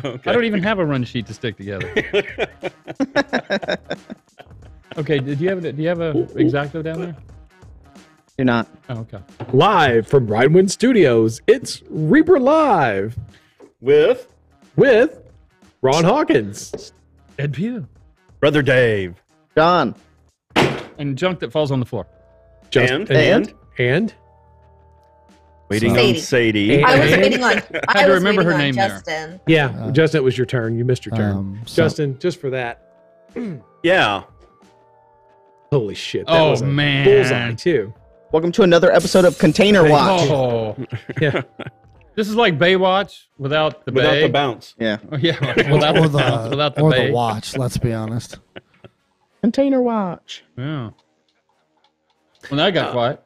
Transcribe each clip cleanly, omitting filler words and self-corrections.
Okay. I don't even have a run sheet to stick together. Okay, do you have a X-Acto down there? You're not. Oh, okay. Live from Brightwind Studios, it's Reaper Live with Ron Hawkins, Ed Pugh, Brother Dave, John, and junk that falls on the floor. And waiting on Sadie. I was waiting on. I had to remember her name Justin. there. Yeah, Justin, it was your turn. You missed your turn. Justin, just for that. Yeah. Holy shit! That was a man, bullseye too. Welcome to another episode of Container Watch. Oh, yeah. This is like Baywatch without the the bounce. Yeah. Oh, yeah. Without the watch. Let's be honest. Container Watch. Yeah. Well, now I got quiet.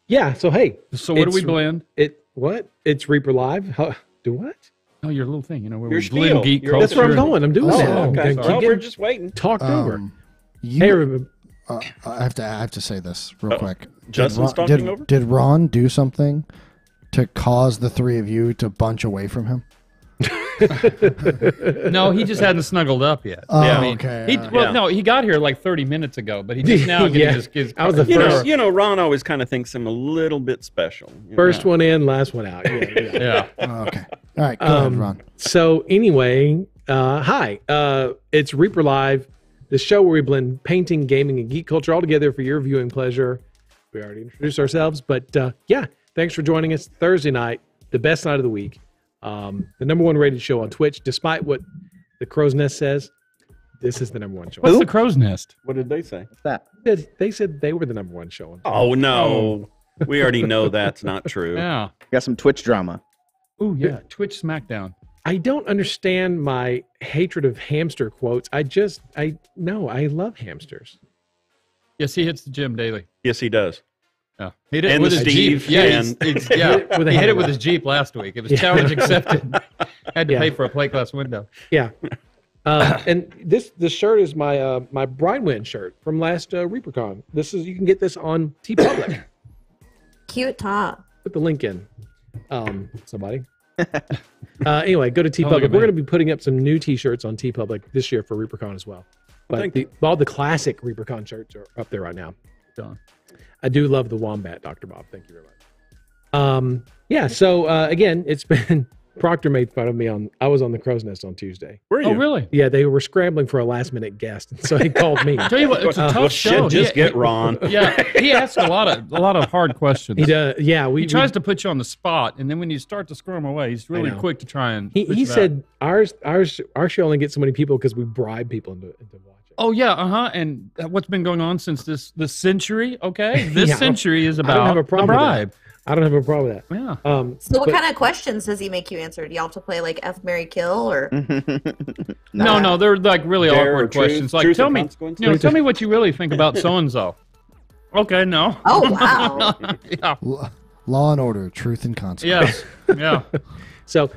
Yeah. So hey. So what do we blend? It's Reaper Live. Do what? Oh, your little thing. You know where Your we blend geek culture. That's where I'm going. I'm doing that. Okay. Well, we're just waiting. Talked over. Hey, I have to say this real quick. Justin's talking over? Did Ron do something to cause the three of you to bunch away from him? No, he just hadn't snuggled up yet. Oh, yeah, I mean, okay. No, he got here like 30 minutes ago, but he just now getting his kids. I was the first. You know, Ron always kind of thinks him a little bit special. First one in, last one out. Yeah. Okay. All right. Go ahead, Ron. So anyway, hi. It's Reaper Live, the show where we blend painting, gaming, and geek culture all together for your viewing pleasure. We already introduced ourselves, but yeah, thanks for joining us. Thursday night, the best night of the week. The #1 rated show on Twitch, despite what the Crow's Nest says. This is the #1 show. What's the Crow's Nest? What did they say? What's that? They said they were the #1 show. Oh, no. We already know that's not true. Yeah. Got some Twitch drama. Oh, yeah. Twitch Smackdown. I don't understand my hatred of hamster quotes. I love hamsters. Yes, he hits the gym daily. Yes, he does. Yeah. He did it And with the his Steve, Jeep. Yeah, and- he hit it with his Jeep last week. It was challenge accepted. Had to pay for a plate glass window. Yeah. And this shirt is my my Brightwind shirt from last ReaperCon. You can get this on TeePublic. Cute top. Put the link in. Somebody. Anyway, go to TeePublic. We're going to be putting up some new T-shirts on TeePublic this year for ReaperCon as well. But all the classic ReaperCon shirts are up there right now. Done. I do love the Wombat, Dr. Bob. Thank you very much. Yeah, so again, it's been Proctor made fun of me I was on the Crow's Nest on Tuesday. Were you? Oh, really? Yeah, they were scrambling for a last minute guest, and so he called me. Tell you what, it's a tough show. Get Ron. Yeah, he asks a lot of hard questions. He does. Yeah, he tries to put you on the spot, and then when you start to squirm away, he's really quick to try and. He said our show only gets so many people because we bribe people into watching. Oh yeah, and what's been going on since this century? Okay, this century is about the bribe. I don't have a problem with that. Yeah. So what kind of questions does he make you answer? Do y'all have to play like F, Marry, Kill, or? No, they're like really awkward questions. Like, tell me what you really think about so and so. Okay, no. Oh wow. Yeah. Law and Order, Truth and Consequence. Yes. Yeah. So,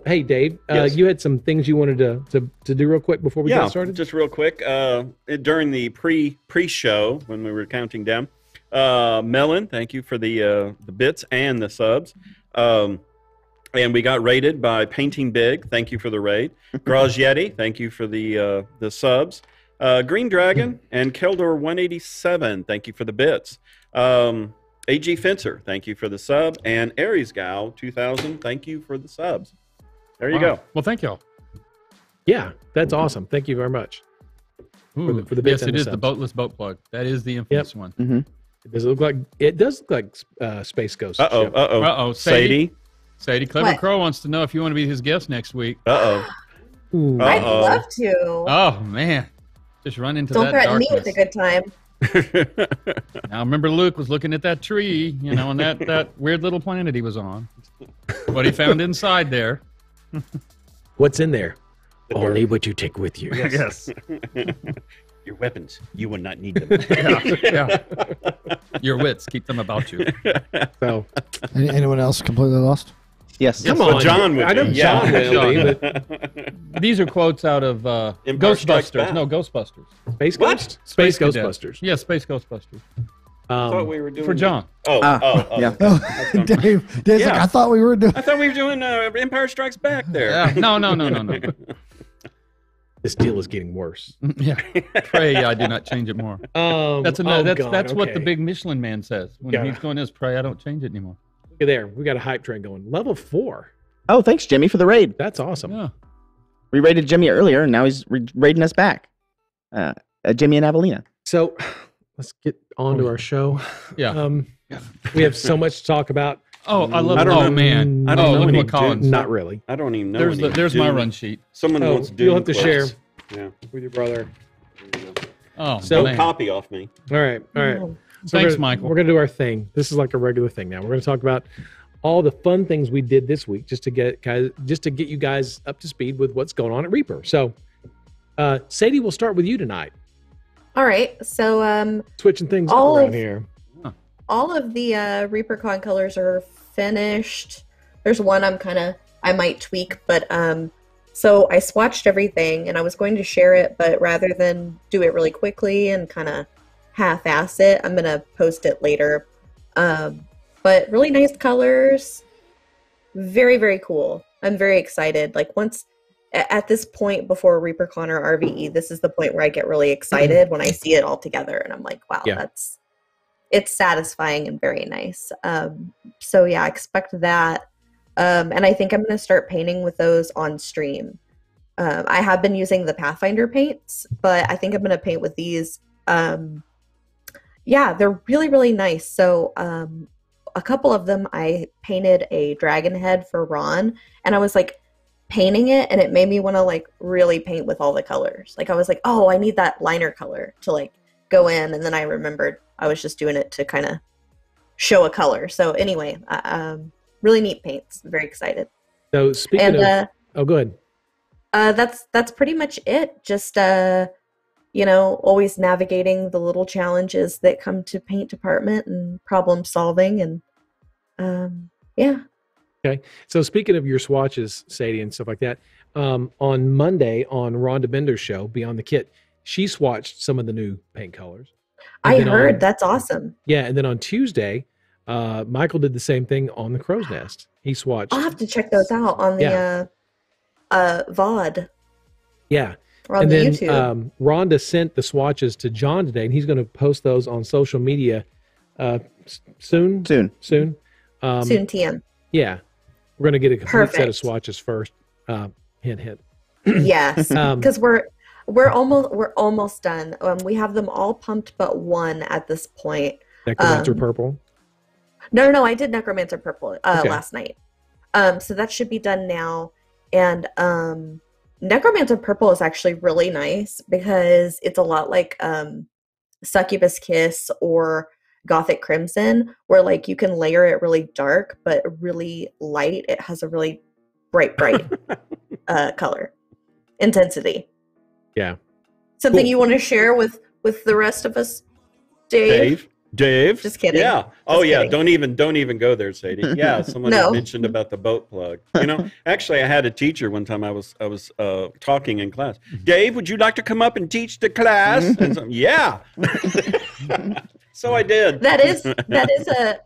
hey, Dave, Yes. you had some things you wanted to do real quick before we got started? Just real quick. During the pre-show, when we were counting down, Melon, thank you for the bits and the subs. And we got rated by Painting Big. Thank you for the raid. Graj Yeti, thank you for the subs. Green Dragon and Keldor 187, thank you for the bits. AG Fencer, thank you for the sub. And Aries Gal 2000, thank you for the subs. There you go. Well, thank y'all. Yeah, that's awesome. Thank you very much. Ooh, for the bits yes, and it the is the subs. boatless boat plug. That is the infamous one. Mm-hmm. It does look like Space Ghost. Uh-oh. Sadie. Sadie, Clever What? Crow wants to know if you want to be his guest next week. Uh-oh. Ooh. I'd love to. Oh, man. Just run into Don't that threaten me darkness. with a good time. Now, remember Luke was looking at that tree, and that weird little planet he was on. What he found inside there. What's in there? Only what you take with you. Yes. Your weapons, you will not need them. Yeah. Your wits, keep them about you. So, Anyone else completely lost? Yes. come Well, on. John would I know be. John Yeah. will be, but These are quotes out of Empire Strikes Ghostbusters. Back. No, Ghostbusters. Space What? Ghost? Space Cadets. Ghostbusters. Yeah, Space Ghostbusters. I thought we were doing for John. Oh, yeah. Oh, That's fine. Dave's like, Yeah. I thought we were doing. I thought we were doing Empire Strikes Back there. No. This deal is getting worse. Yeah. Pray I do not change it more. That's what the big Michelin man says when Yeah. he's going this. Pray I don't change it anymore. Look at there. We got a hype train going. Level 4. Oh, thanks, Jimmy, for the raid. That's awesome. Yeah. We raided Jimmy earlier, and now he's raiding us back. Jimmy and Avelina. So let's get on to our show. Yeah. We have so much to talk about. Oh, I love. I don't Oh know. man. I don't know look any what Collins. dudes. Not really. I don't even know. There's any my Doom. run sheet. Someone Oh, wants Doom you'll have to clips. share. Yeah. With your brother. Oh, So- man. Copy off me. All right. Oh. So Thanks, we're Michael. We're going to do our thing. This is like a regular thing now. We're going to talk about all the fun things we did this week just to get you guys up to speed with what's going on at Reaper. So, Sadie, we'll start with you tonight. All right. So Switching things up All around of- here. all of the ReaperCon colors are finished. There's one I might tweak, but so I swatched everything and I was going to share it, but rather than do it really quickly and kind of half-ass it, I'm gonna post it later. But really nice colors, very, very cool. I'm very excited. Like once at this point before ReaperCon or RVE, this is the point where I get really excited when I see it all together and I'm like, wow, Yeah. it's satisfying and very nice. So yeah, expect that. And I think I'm going to start painting with those on stream. I have been using the Pathfinder paints, but I think I'm going to paint with these. Yeah, they're really, really nice. So a couple of them, I painted a dragon head for Ron, and I was like painting it, and it made me want to like really paint with all the colors. Like I was like, oh, I need that liner color to like go in, and then I remembered I was just doing it to kind of show a color. So anyway, really neat paints. I'm very excited. So speaking And oh, go ahead. that's pretty much it. Just always navigating the little challenges that come to paint department and problem solving, and yeah. So speaking of your swatches, Sadie, and stuff like that, on Monday on Rhonda Bender's show, Beyond the Kit, she swatched some of the new paint colors. And I then heard on- that's awesome. Yeah, and then on Tuesday, Michael did the same thing on the Crow's Nest. He swatched. I'll have to check those out on the VOD Yeah. or on And the then YouTube. Rhonda sent the swatches to John today, and he's going to post those on social media soon. Soon. Soon. Soon TM. Yeah. We're going to get a complete set of Perfect. swatches first. Hint, hint. Yes, Um, because we're almost done. We have them all pumped but one at this point. Necromancer Purple. No, I did Necromancer Purple Okay. last night. So that should be done now. And Necromancer Purple is actually really nice because it's a lot like Succubus Kiss or Gothic Crimson, where like you can layer it really dark but really light. It has a really bright color intensity. Yeah. Something Cool. you want to share with the rest of us, Dave? Dave. Just kidding. Yeah. Oh Just yeah. kidding. Don't even go there, Sadie. Yeah. Someone No. had mentioned about the boat plug. Actually, I had a teacher one time. I was talking in class. Dave, would you like to come up and teach the class? And so, yeah. So I did. That is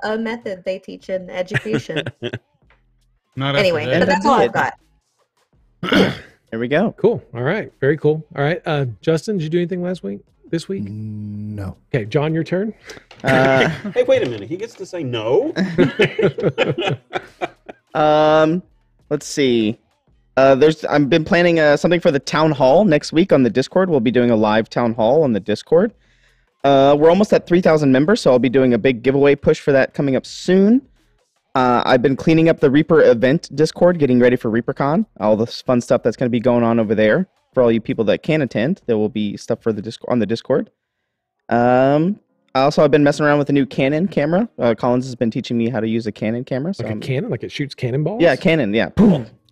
a method they teach in education. Not after Anyway, that. but that's all I've got. There we go. Cool. All right. Very cool. All right. Justin, did you do anything this week? No. Okay. John, your turn. Hey, wait a minute. He gets to say no. Let's see. I've been planning something for the town hall next week on the Discord. We'll be doing a live town hall on the Discord. We're almost at 3,000 members, so I'll be doing a big giveaway push for that coming up soon. I've been cleaning up the Reaper event Discord, getting ready for ReaperCon. All the fun stuff that's going to be going on over there. For all you people that can attend, there will be stuff for the on the Discord. Also, I've been messing around with a new Canon camera. Collins has been teaching me how to use a Canon camera. So Like a cannon? Like it shoots cannonballs? yeah, Canon. Yeah.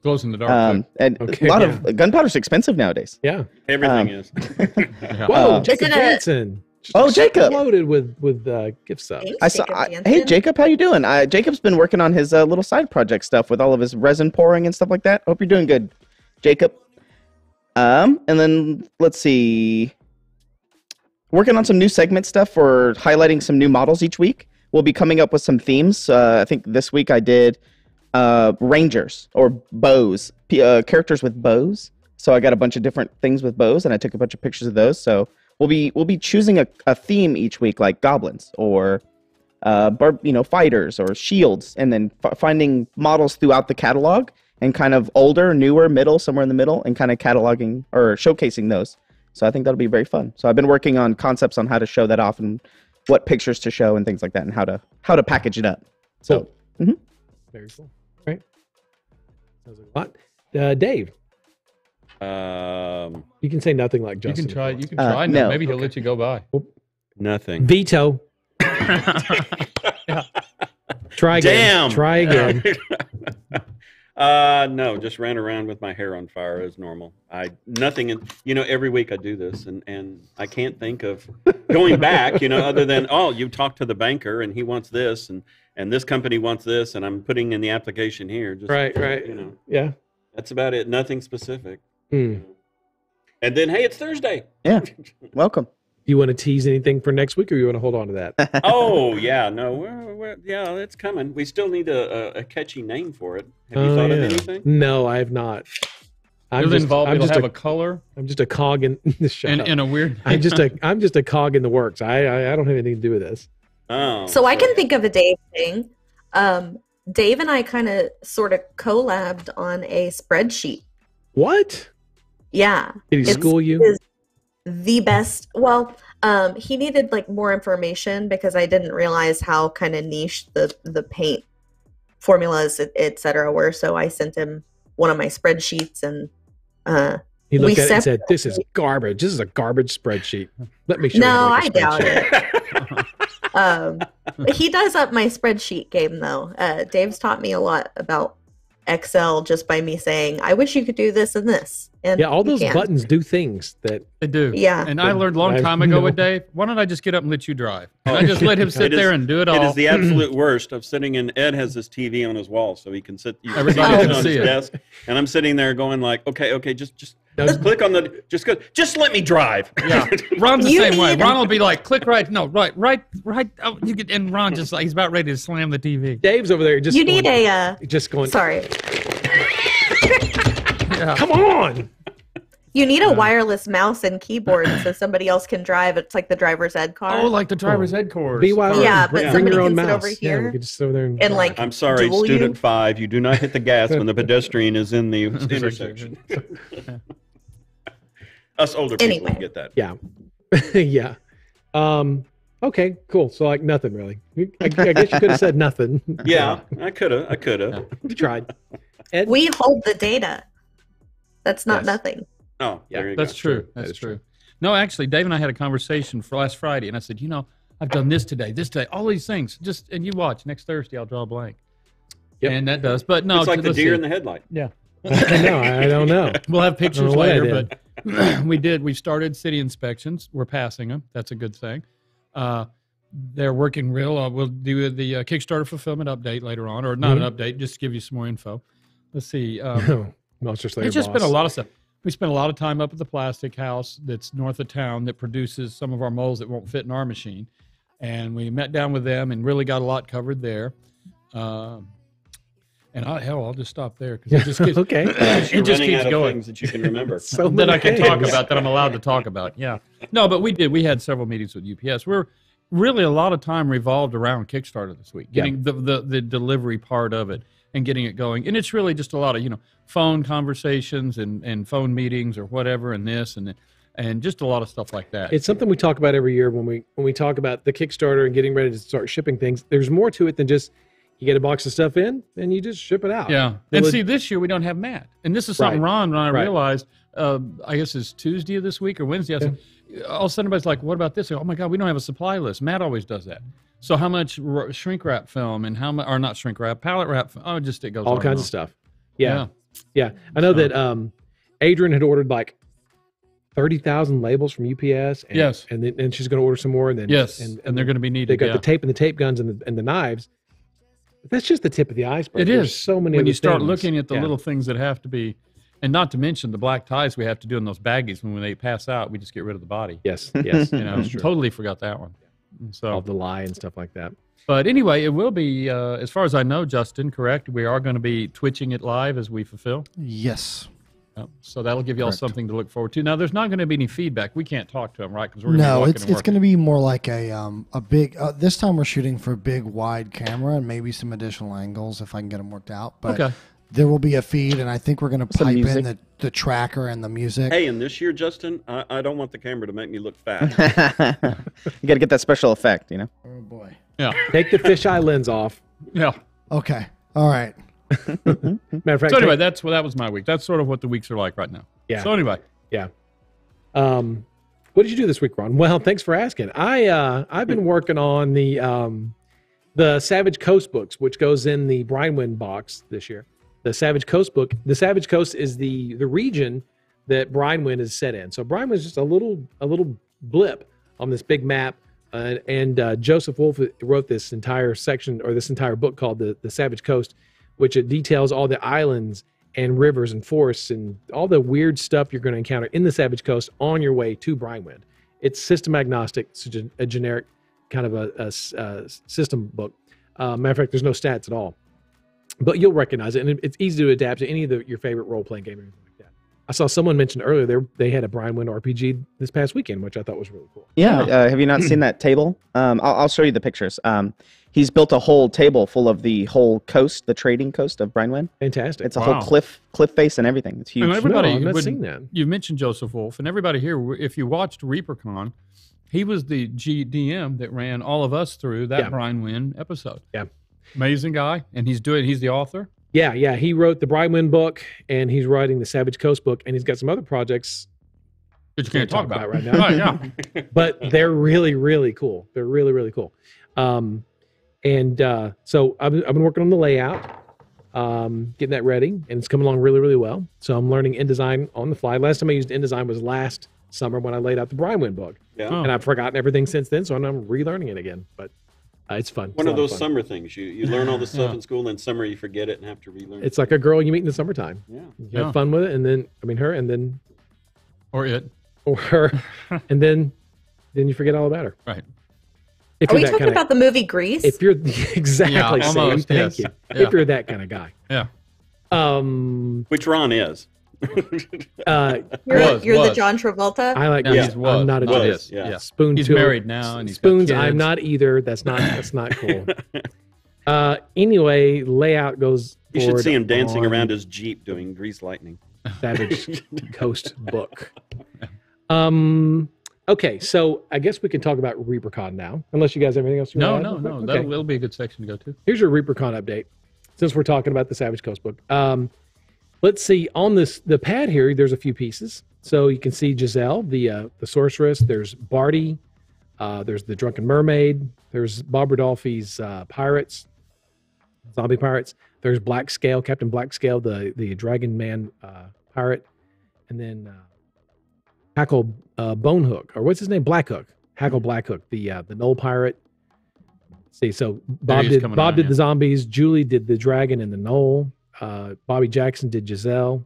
Glows in the dark. And Okay, a lot yeah. of gunpowder's expensive nowadays. Yeah. Everything is. Yeah. Whoa, Uh, Jacob Is it a- Jansen. Oh, Jacob. Loaded with gift subs. Thanks, I saw. Jacob Hey, Jansen. Jacob, how you doing? Jacob's been working on his little side project stuff with all of his resin pouring and stuff like that. Hope you're doing good, Jacob. And then let's see. working on some new segment stuff for highlighting some new models each week. We'll be coming up with some themes. I think this week I did rangers or bows, characters with bows. So I got a bunch of different things with bows, and I took a bunch of pictures of those. So we'll be choosing a theme each week, like goblins or fighters or shields, and then finding models throughout the catalog and kind of older, newer, middle, somewhere in the middle, and kind of cataloging or showcasing those. So I think that'll be very fun. So I've been working on concepts on how to show that off and what pictures to show and things like that, and how to package it up. So Very cool. All right. Sounds like a lot. Dave, you can say nothing like You Justin. can try. You can try. No, no. maybe he'll let you go by. Nothing. Veto. Try again. Damn. Try again. No, just ran around with my hair on fire as normal. Nothing. Every week I do this, and I can't think of going back. Other than you talk to the banker and he wants this, and this company wants this, and I'm putting in the application here. Just, Right. Yeah. That's about it. Nothing specific. Hmm. And then, hey, it's Thursday. yeah, welcome. You want to tease anything for next week, or you want to hold on to that? Oh yeah, no, yeah, it's coming. We still need a catchy name for it. Have you thought of anything? No, I have not. It'll have a color I'm just a cog in the show. and a weird. I'm just a cog in the works. I don't have anything to do with this. Oh, So I can think of a Dave thing. Dave and I kind of sort of collabed on a spreadsheet. What? Yeah. Did he It's- school you? is the best. Well, he needed like more information because I didn't realize how kind of niche the paint formulas, et cetera, were. So I sent him one of my spreadsheets, and He looked we at it and said, separate- "This is garbage. This is a garbage spreadsheet. Let me show No, you." how to I make a doubt spreadsheet." it. He does up my spreadsheet game though. Dave's taught me a lot about Excel just by me saying, "I wish you could do this and this." And Yeah, all you those can. buttons do things that. They do. Yeah. And I learned a long I time ago know. with Dave. Why don't I just get up and let you drive? And I just let him sit It is- there and do it all. It is the absolute worst of sitting in. Ed has this TV on his wall, so he can sit. You can Everybody see it can on see his it. desk, and I'm sitting there going like, okay, just click on the, just let me drive. Yeah, Ron's the You same way. need- Ron will be like, click right, no, right. Oh, you get, and Ron just like he's about ready to slam the TV. Dave's over there just. You going, need a just going. sorry. Yeah. Come on. You need a wireless mouse and keyboard so somebody else can drive. It's like the driver's ed car. Oh, like the driver's ed course. BYO. Yeah, but bring somebody your own can sit mouse. over Yeah, we here could just sit over there and and like I'm sorry, duel student you. 5. You do not hit the gas when the pedestrian is in the intersection. Us older people Anyway. get that. Yeah. Yeah. Okay, cool. So like nothing really. I guess you could have said nothing. Yeah, I could have. You tried. Ed? We hold the data. That's not Yes. nothing. Oh, Yeah, there you That's go. true. That That's is true. No, actually, Dave and I had a conversation for last Friday, and I said, I've done this today, all these things. And you watch next Thursday, I'll draw a blank. Yep. And that does, but no, It's like the let's deer see. in the headlight. Yeah. No, I don't know. We'll have pictures what I later, did. but we started city inspections. We're passing them. That's a good thing. They're working real. We'll do the Kickstarter fulfillment update later on, or not an update, just to give you some more info. Let's see. Monster Slayer It's just boss. been a lot of stuff. We spent a lot of time up at the plastic house that's north of town that produces some of our molds that won't fit in our machine. And we met down with them and really got a lot covered there. I'll just stop there because it just keeps, Okay. You're it just running keeps out of going. things that you can remember. So That many I can talk things. about, that I'm allowed to talk about. Yeah. No, but we did. We had several meetings with UPS. We're really a lot of time revolved around Kickstarter this week, getting the delivery part of it and getting it going. And it's really just a lot of, phone conversations and phone meetings or whatever, and this and just a lot of stuff like that. It's something we talk about every year when we talk about the Kickstarter and getting ready to start shipping things. There's more to it than just you get a box of stuff in and you just ship it out. Yeah. The And leg- see, this year we don't have Matt. And this is something Right. Ron and I Right. realized, I guess it's Tuesday of this week or Wednesday. I said, all of a sudden everybody's like, what about this? Oh my God, we don't have a supply list. Matt always does that. So how much shrink wrap film and how much, or not shrink wrap, pallet wrap film. Oh, it goes all on kinds and of on. stuff. Yeah. Yeah. I know that Adrian had ordered like 30,000 labels from UPS. And, Yes. And she's going to order some more. And then Yes. And they're going to be needed. they got yeah. the tape and the tape guns and the knives. But that's just the tip of the iceberg. It There's is so many when other you start things. looking at the Yeah. little things that have to be, And not to mention the black ties we have to do in those baggies when they pass out, we just get rid of the body. Yes, yes. Totally forgot that one. So all the lie and stuff like that. But anyway, it will be, as far as I know, Justin, correct? We are going to be twitching it live as we fulfill. Yes. So that'll give you all something to look forward to. Now, there's not going to be any feedback. We can't talk to them, right? Because it's going to be more like a big. This time we're shooting for a big wide camera and maybe some additional angles if I can get them worked out. But there will be a feed, and I think we're going to pipe in the tracker and the music. Hey, and this year, Justin, I don't want the camera to make me look fat. You got to get that special effect, you know. Oh boy. Yeah. Take the fisheye lens off. Yeah. Okay. All right. Matter of fact, so anyway, that was my week. That's sort of what the weeks are like right now. Yeah. So anyway. Yeah. What did you do this week, Ron? Well, thanks for asking. I've been working on the Savage Coast books, which goes in the Brinewind box this year. The Savage Coast book. The Savage Coast is the region that Brinewind is set in. So Brinewind is just a little blip on this big map. And Joseph Wolf wrote this entire section or this entire book called the Savage Coast, which it details all the islands and rivers and forests and all the weird stuff you're going to encounter in the Savage Coast on your way to Brinewind. It's system agnostic. It's a generic kind of a system book. Matter of fact, there's no stats at all. But you'll recognize it, and it's easy to adapt to any of your favorite role-playing game or anything like that. I saw someone mention earlier they had a Brinewind RPG this past weekend, which I thought was really cool. Yeah, have you not seen that table? I'll show you the pictures. He's built a whole table full of the whole coast, the trading coast of Brinewind. Fantastic. It's a whole cliff face and everything. It's huge. And everybody, I've not seen that. You mentioned Joseph Wolf, and everybody here, if you watched ReaperCon, he was the GDM that ran all of us through that Brinewind episode. Yeah. Amazing guy, and he's the author. Yeah. He wrote the Brinewind book, and he's writing the Savage Coast book, and he's got some other projects that you can't talk about right now. Oh, yeah. But they're really, really cool. They're really, really cool. So I've been working on the layout, getting that ready, and it's coming along really, really well. So I'm learning InDesign on the fly. Last time I used InDesign was last summer when I laid out the Brinewind book. Yeah. And I've forgotten everything since then, so I'm relearning it again. But it's fun. One of those summer things. You learn all this stuff in school, and then summer you forget it and have to relearn. It's like a girl you meet in the summertime. Yeah. You have fun with it, and then her, and then or it, or her, and then you forget all about her. Right. Are we talking about the movie Grease? If you're exactly almost, Sam, thank you. Yeah. If you're that kind of guy. Yeah. Which Ron is. You're the John Travolta. I like. Yeah, I'm not a was, John. yeah. Spoon. He's married now, and he's Spoons. got kids. I'm not either. That's not cool. Anyway, layout goes. You should see him dancing on around his Jeep doing Grease Lightning. Savage Coast book. Okay, so I guess we can talk about ReaperCon now, unless you guys have anything else you want to add? No. Okay. That'll be a good section to go to. Here's your ReaperCon update, since we're talking about the Savage Coast book. Let's see, on the pad here, there's a few pieces. So you can see Giselle, the sorceress. There's Barty. There's the Drunken Mermaid. There's Bob Rodolphi's pirates, zombie pirates. There's Blackscale, Captain Blackscale, the Dragon Man pirate. And then Hackle Bonehook, or what's his name? Blackhook. Hackle Blackhook, the Knoll pirate. Let's see, so Bob did the zombies. Julie did the dragon and the Knoll. Bobby Jackson did Giselle.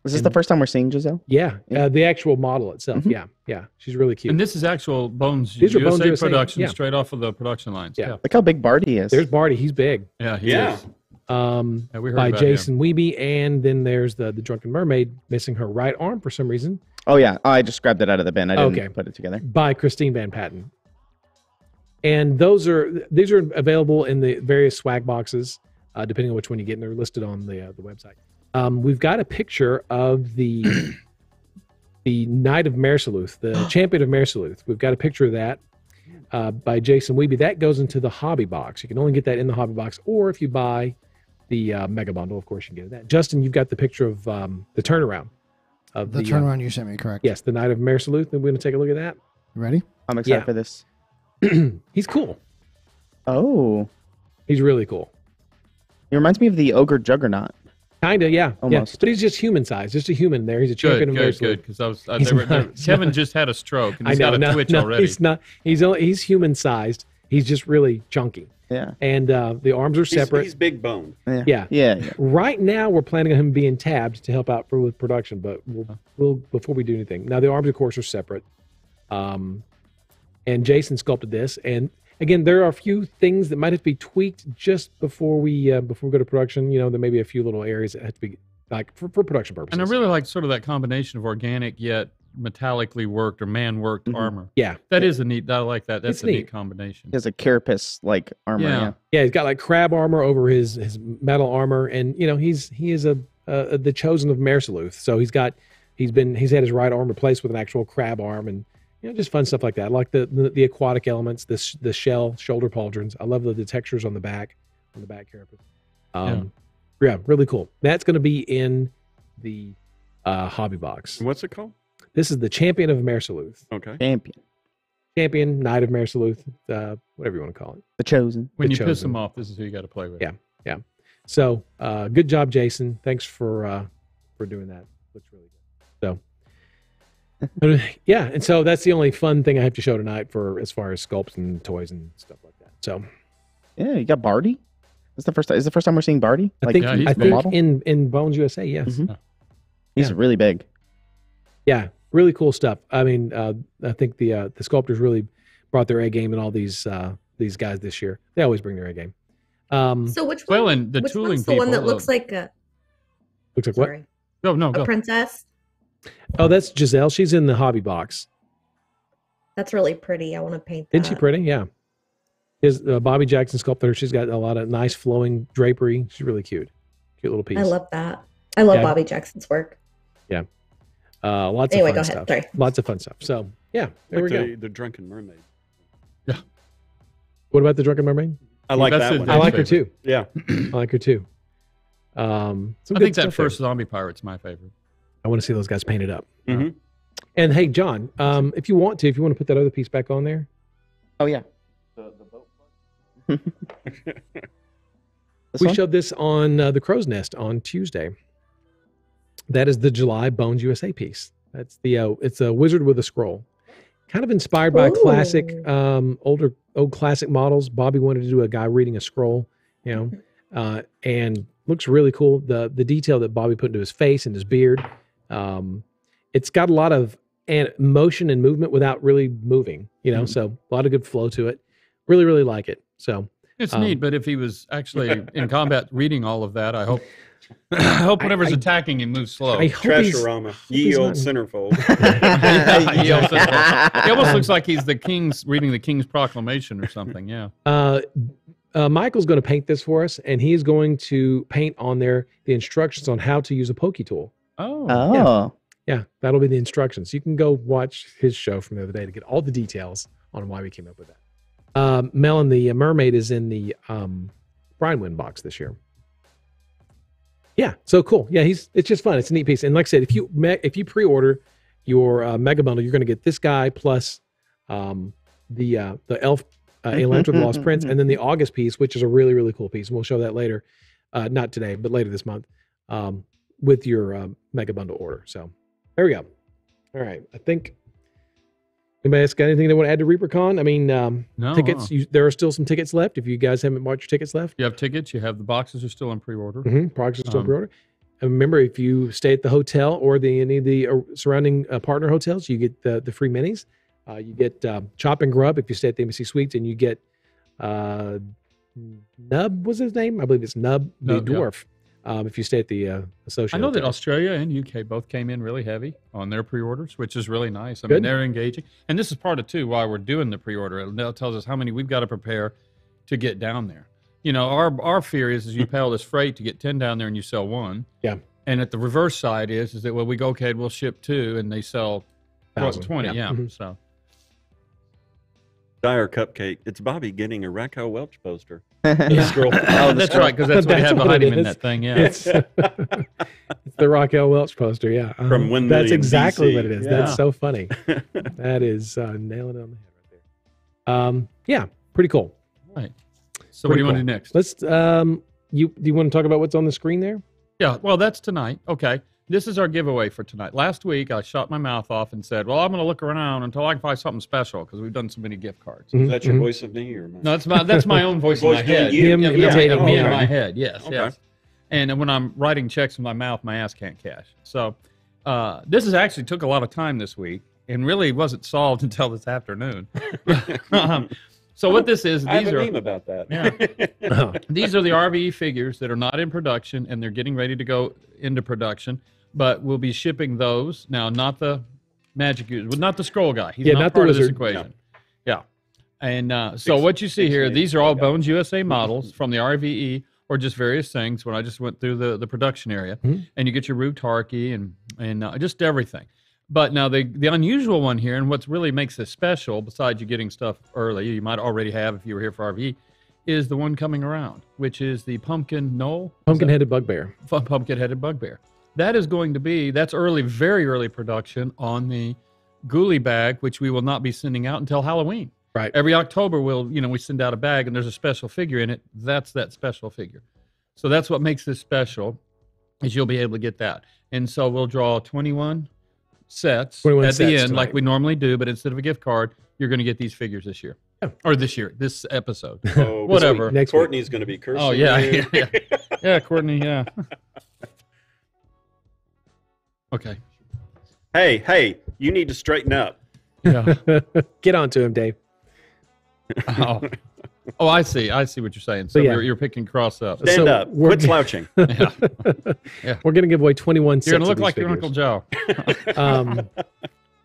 Is this the first time we're seeing Giselle? Yeah, the actual model itself. Mm-hmm. Yeah, she's really cute. And this is actual Bones These are USA Bones USA, production, straight off of the production lines. Yeah. Look how big Barty is. There's Barty. He's big. Yeah, he is. We heard by about Jason Wiebe, and then there's the Drunken Mermaid missing her right arm for some reason. Oh yeah, I just grabbed it out of the bin. I didn't put it together. By Christine Van Patten. And these are available in the various swag boxes, depending on which one you get, and they're listed on the website. We've got a picture of the Knight of Mersaluth, the Champion of Mersaluth. We've got a picture of that by Jason Wiebe. That goes into the hobby box. You can only get that in the hobby box, or if you buy the mega bundle, of course you can get that. Justin, you've got the picture of the turnaround. Of the turnaround you sent me, correct? Yes, the Knight of Mersaluth. And we're going to take a look at that. You ready? I'm excited for this. He's cool. Oh. He's really cool. He reminds me of the Ogre Juggernaut. Kinda, yeah. Almost. Yeah. But he's just human sized, just a human there. He's a champion of Mersaluth. Good, because Kevin just had a stroke and he's got a twitch already. He's not. He's human sized. He's just really chunky. Yeah. And the arms are separate. He's big boned. Yeah. Right now, we're planning on him being tabbed to help out with production, but we'll before we do anything. Now, the arms, of course, are separate. And Jason sculpted this. And again, there are a few things that might have to be tweaked just before we go to production. You know, there may be a few little areas that have to be like for production purposes. And I really like sort of that combination of organic yet metallically worked or man-worked armor. Yeah. That is a neat, I like that. That's It's a neat combination. He has a carapace-like armor. Yeah, he's got like crab armor over his metal armor. And, you know, he is the chosen of Mersaluth. So he's had his right arm replaced with an actual crab arm and, you know, just fun stuff like that. I like the aquatic elements, the shell, shoulder pauldrons. I love the textures on the back carapace. Yeah, really cool. That's going to be in the hobby box. What's it called? This is the Champion of Mersaluth. Okay. Champion, Knight of Mersaluth, whatever you want to call it. The Chosen. When you piss them off, this is who you got to play with. Yeah. So, good job, Jason. Thanks for doing that. Looks really good. So, yeah, and so that's the only fun thing I have to show tonight for as far as sculpts and toys and stuff like that. So, yeah, you got Barty. Is the first time we're seeing Barty? I think in Bones USA, yes. Mm-hmm. He's really big. Yeah, really cool stuff. I mean, I think the sculptors really brought their A game in all these guys this year. They always bring their A game. So which one? Well, and the which tooling one's the people, one that looks like a? Looks like Sorry. what? No, A go. princess. Oh, that's Giselle. She's in the hobby box. That's really pretty. I want to paint that. Isn't she pretty? Yeah. Is Bobby Jackson sculpted her. She's got a lot of nice flowing drapery. She's really cute. Cute little piece. I love that. I love Bobby Jackson's work. Yeah. Lots Anyway, of fun go ahead. stuff. Sorry. Lots of fun stuff. So, yeah, there we go. The Drunken Mermaid. Yeah. What about the Drunken Mermaid? I like That's that it. one. I like her too. Yeah. I like her too. I Some think good that stuff first there. Zombie Pirate's my favorite. I want to see those guys painted up. Mm-hmm. And hey, John, if you want to put that other piece back on there. Oh yeah. We showed this on the Crow's Nest on Tuesday. That is the July Bones USA piece. That's it's a wizard with a scroll, kind of inspired by classic, old classic models. Bobby wanted to do a guy reading a scroll, and looks really cool. The detail that Bobby put into his face and his beard. It's got a lot of motion and movement without really moving, so a lot of good flow to it. Really, really like it. So it's neat, but if he was actually in combat reading all of that, I hope whatever's attacking him moves slow. Trashorama, ye old centerfold. He almost looks like he's the king's reading the King's Proclamation or something. Yeah. Michael's going to paint this for us, and he's going to paint on there the instructions on how to use a pokey tool. Oh. Yeah, that'll be the instructions. You can go watch his show from the other day to get all the details on why we came up with that. Melon, the mermaid, is in the Brian Wynn box this year. Yeah, so cool. Yeah, it's just fun. It's a neat piece. And like I said, if you pre-order your mega bundle, you're going to get this guy plus the elf Elantra the Lost Prince, and then the August piece, which is a really, really cool piece. And we'll show that later. Not today, but later this month with your mega bundle order. So there we go. All right. I think anybody else got anything they want to add to ReaperCon? I mean, No, tickets. There are still some tickets left. If you guys haven't bought your tickets left, you have tickets. You have the boxes are still in pre-order. Products are still in pre-order. And remember, if you stay at the hotel or any of the surrounding partner hotels, you get the free minis. You get Chop and Grub if you stay at the Embassy Suites, and you get Nub was his name. I believe it's Nub the dwarf. If you stay at the Associate. I know that Hotel. Australia and UK both came in really heavy on their pre-orders, which is really nice. I Good. mean, they're engaging. And this is part of, too, why we're doing the pre-order. It tells us how many we've got to prepare to get down there. Our fear is you pay all this freight to get 10 down there and you sell one. Yeah. And at the reverse side is that, well, we go, okay, we'll ship 2 and they sell 20. Yeah. So. Dire Cupcake. It's Bobby getting a Raquel Welch poster. Scroll. That's right, because that's what he had behind him in that thing. Yeah. It's the Raquel Welch poster. Yeah. From 1 That's million exactly BC. what it is. Yeah. That's so funny. That is nailing it on the head right there. Yeah. Pretty cool. Right. So what do you want to do next? Let's, do you want to talk about what's on the screen there? Yeah, well, that's tonight. Okay. this is our giveaway for tonight. Last week, I shot my mouth off and said, well, I'm going to look around until I can find something special because we've done so many gift cards. Is that your voice of me or mine? No, that's my own voice in my head. Him me imitating me. in my head, yes, Okay. yes. And when I'm writing checks with my mouth, my ass can't cash. So this has actually took a lot of time this week and really wasn't solved until this afternoon. So what this is, I have these a are meme about that. Yeah. These are the RVE figures that are not in production and they're getting ready to go into production, but we'll be shipping those now. Not the magic user, not the scroll guy. He's not part of this equation. Yeah. And so what you see here, these are all Bones USA models from the RVE or just various things. When I just went through the production area, and you get your Roo Tarky and just everything. But now the unusual one here, and what really makes this special, besides you getting stuff early, you might already have if you were here for RVE, is the one coming around, which is the Pumpkin-headed bugbear. Pumpkin-headed bugbear. That is going to be, that's early, very early production on the Ghoulie bag, which we will not be sending out until Halloween. Right. Every October, we send out a bag, and there's a special figure in it. That's that special figure. So that's what makes this special, is you'll be able to get that. And so we'll draw 21 sets 21 at sets the end, tonight. like we normally do, but instead of a gift card, you're going to get these figures this year. Yeah. Or this episode. Oh, Whatever. Next Courtney's going to be cursing. Oh, yeah. you. Yeah, Courtney, yeah. Okay. Hey, you need to straighten up. Yeah. Get on to him, Dave. Oh, I see what you're saying. So yeah. you're picking cross up. Stand So up. we're Quit g- slouching. Yeah. We're going to give away 21 sets You're going to look of these like your figures. Uncle Joe.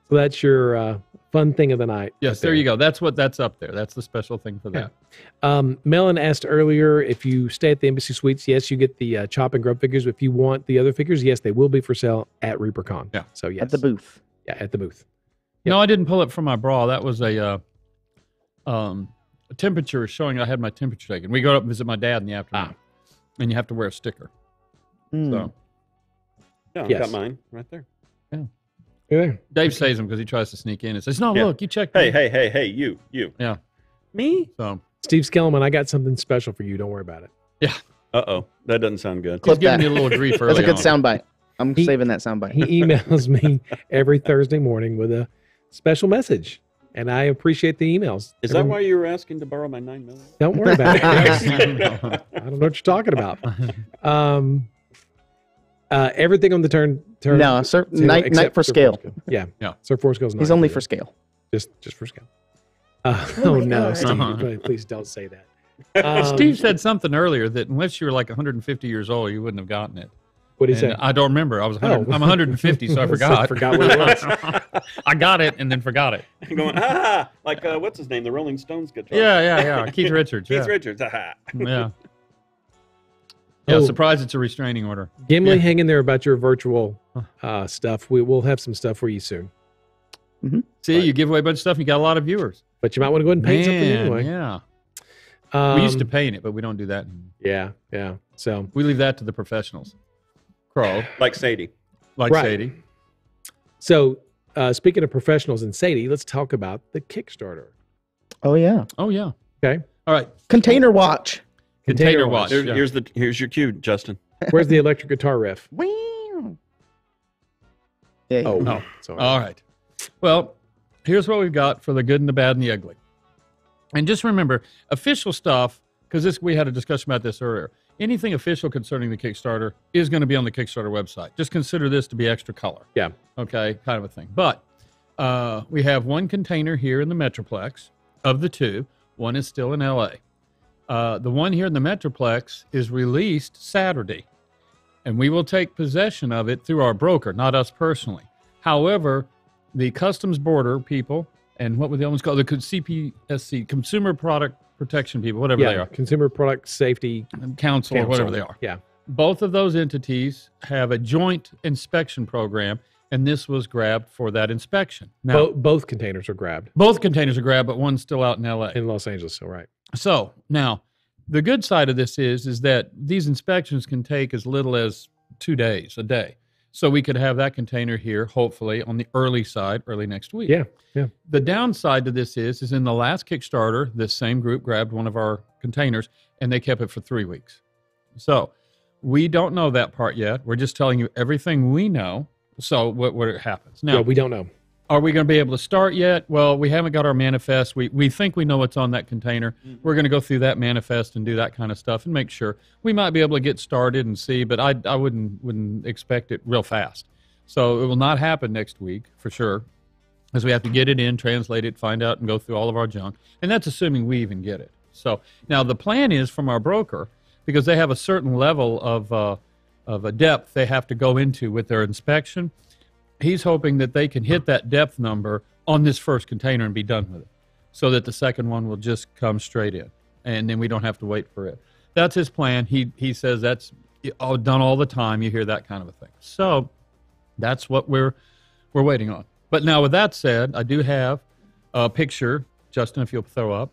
So that's your fun thing of the night. Yes, there you go. That's up there. That's the special thing for that. Melon asked earlier, if you stay at the Embassy Suites, yes, you get the Chop and Grub figures. If you want the other figures, yes, they will be for sale at ReaperCon. Yeah. So yes. At the booth. Yeah, at the booth. No, I didn't pull it from my bra. That was a temperature showing I had my temperature taken. We go up and visit my dad in the afternoon, and you have to wear a sticker. So Yeah, I've Yes. got mine right there. You're there. Dave says them because he tries to sneak in and says, "No, Yeah. look, you checked." Hey, you. Yeah. Me? So Steve Skellman, I got something special for you. Don't worry about it. Uh-oh. That doesn't sound good. he's Clip giving that. you a little grief early That's a good on. soundbite. I'm He- saving that soundbite. He emails me every Thursday morning with a special message, and I appreciate the emails. Is that why you were asking to borrow my $9 million? Don't worry about it. I don't know what you're talking about. Everything on the turn. No, sir. table Night except for Sir scale. Force Ghost. Yeah. Yeah. Sir Force Ghost. He's only for scale. just for scale. Oh my No, God. Steve, Uh-huh. please don't say that. Steve said something earlier that unless you were like 150 years old, you wouldn't have gotten it. What did he And say? I don't remember. I'm 150, so I forgot. Forgot what it was. I got it and then forgot it. I'm going, like, what's his name? The Rolling Stones guitar. Yeah. Keith Richards. Keith Yeah. Richards. Yeah. Oh. Surprised it's a restraining order. Gimli, Yeah. hang in there about your virtual stuff. Will have some stuff for you soon. See, you give away a bunch of stuff, and you got a lot of viewers. But you might want to go ahead and paint something Man, anyway. Yeah. We used to paint it, but we don't do that. Yeah. So We leave that to the professionals. Crow, Like Sadie. like Right. Sadie. So, speaking of professionals and Sadie, let's talk about the Kickstarter. Oh yeah. Oh, yeah. Okay. All right. Container watch. Container watch. There- yeah. Here's your cue, Justin. Where's the electric guitar riff? Wow. Yeah. Oh, Oh. sorry. All right. Well, here's what we've got for the good and the bad and the ugly. And just remember, official stuff, because we had a discussion about this earlier. Anything official concerning the Kickstarter is going to be on the Kickstarter website. Just consider this to be extra color. Yeah. Okay, kind of a thing. But we have one container here in the Metroplex of the two. One is still in LA. The one here in the Metroplex is released Saturday, and we will take possession of it through our broker, not us personally. However, the customs border people, and what were the other ones called? The CPSC, Consumer Product Protection people, whatever they Yeah. are, Consumer Product Safety council or whatever they are. Yeah. Both of those entities have a joint inspection program, and this was grabbed for that inspection. Now, Both containers are grabbed both containers are grabbed, but one's still out in LA. in Los Angeles. So right. So now, the good side of this is that these inspections can take as little as 2 days, a day. So we could have that container here, hopefully, on the early side, early next week. Yeah. The downside to this is in the last Kickstarter, this same group grabbed one of our containers, and they kept it for 3 weeks. So We don't know that part yet. We're just telling you everything we know. So what happens now? Yeah, we don't know. Are we going to be able to start yet? Well, we haven't got our manifest. We think we know what's on that container. We're going to go through that manifest and do that kind of stuff and make sure. We might be able to get started and see, but I wouldn't expect it real fast. So it will not happen next week for sure, because we have to get it in, translate it, find out, and go through all of our junk. And that's assuming we even get it. So now the plan is from our broker, because they have a certain level of a depth they have to go into with their inspection. He's hoping that they can hit that depth number on this first container and be done with it, so that the second one will just come straight in, and then we don't have to wait for it. That's his plan. He says that's done all the time. You hear that kind of a thing. So that's what we're waiting on. But now, with that said, I do have a picture, Justin, if you'll throw up.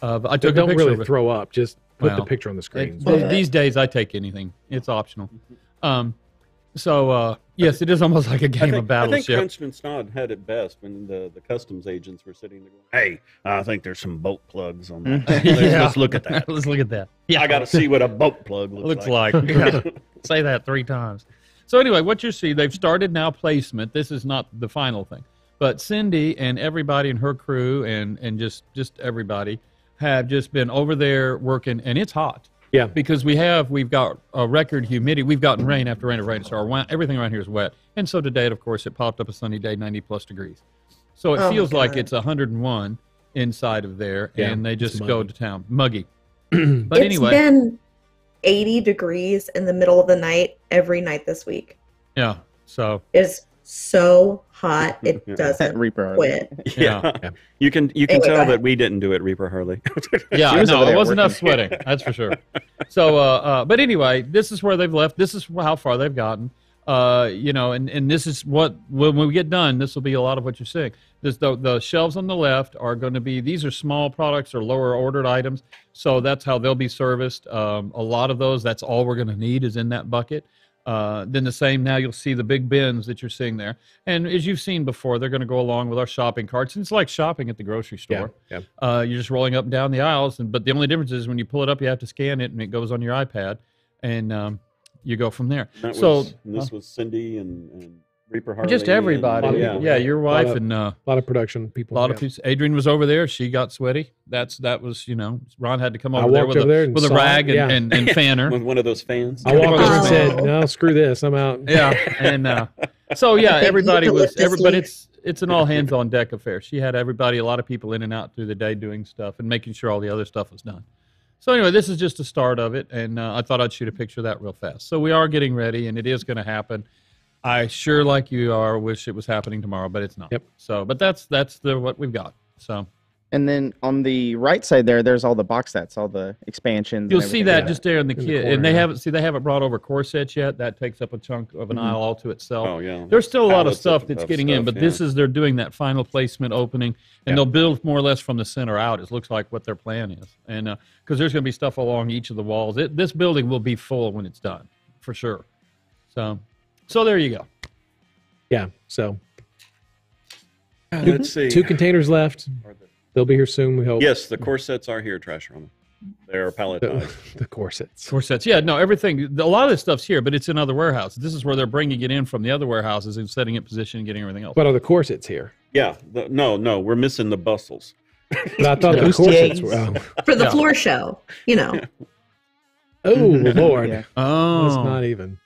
I took Don't a picture really of it. throw up. Just put the Well, picture on the screen. These days, I take anything. It's optional. Yes, it is almost like a game of I think Battleship. Frenchman Snod had it best when the customs agents were sitting there going, "Hey, I think there's some bolt plugs on that. Let's look at that. Let's look at that. Yeah, I got to see what a bolt plug looks like." Yeah. Say that 3 times. So anyway, what you see, they've started now placement. This is not the final thing, but Cindy and everybody in her crew and just everybody have just been over there working, and it's hot. Yeah. Because we've got a record humidity. We've gotten rain after rain after rain, so everything around here is wet. And so today, of course, it popped up a sunny day, 90+ degrees. So it feels like it's 101 inside of there, and they just go to town. Muggy. But anyway. It's been 80 degrees in the middle of the night every night this week. Yeah. So it's so hot it doesn't Reaper quit. Yeah. You can Anyway, tell that we didn't do it, Reaper Harley. Yeah, was no, over it there wasn't working. enough sweating. That's for sure. So, but anyway, this is where they've left. This is how far they've gotten. And this is what, when we get done, this will be a lot of what you're seeing. The shelves on the left are going to be, these are small products or lower ordered items. So that's how they'll be serviced. A lot of those, that's all we're going to need is in that bucket. Then the same, now you'll see the big bins that you're seeing there. And as you've seen before, they're going to go along with our shopping carts. And it's like shopping at the grocery store. Yeah. You're just rolling up and down the aisles. But the only difference is when you pull it up, you have to scan it and it goes on your iPad. And you go from there. This was Cindy and Reaper Harley. Just everybody. And, yeah, your wife and a lot of production people. a lot of people. Adrian was over there. She got sweaty. That was, Ron had to come over there walked over there and with a saw rag it, and fan her. with one of those fans. I walked over and said, "No, screw this. I'm out." Yeah, and so yeah, everybody was. Eucalyptus But leaf. it's an all hands on deck affair. She had everybody, a lot of people in and out through the day doing stuff and making sure all the other stuff was done. So anyway, this is just the start of it, and I thought I'd shoot a picture of that real fast. So we are getting ready, and it is going to happen. I sure, like you are, wish it was happening tomorrow, but it's not. Yep. So, but that's what we've got. So And then on the right side there's all the box sets, all the expansions. you'll and see everything. that just there in the In the kit, corner, and they yeah. haven't brought over core sets yet. That takes up a chunk of an aisle all to itself. Oh, yeah. There's still a lot of Pallets stuff that's of getting in, stuff, but this is they're doing that final placement opening, and they'll build more or less from the center out. It looks like what their plan is, and because there's going to be stuff along each of the walls. This building will be full when it's done, for sure. So there you go. Yeah. So Let's see. 2 containers left. They'll be here soon. We hope. Yes, the corsets are here, Trash Rama. They're palletized. The corsets. Core sets, yeah, no, everything. A lot of this stuff's here, but it's in other warehouses. This is where they're bringing it in from the other warehouses and setting it position and getting everything else. But are the corsets here? Yeah. No, we're missing the bustles. But I thought the corsets were. Oh, For the floor show, oh Lord. Yeah. Oh, That's not even.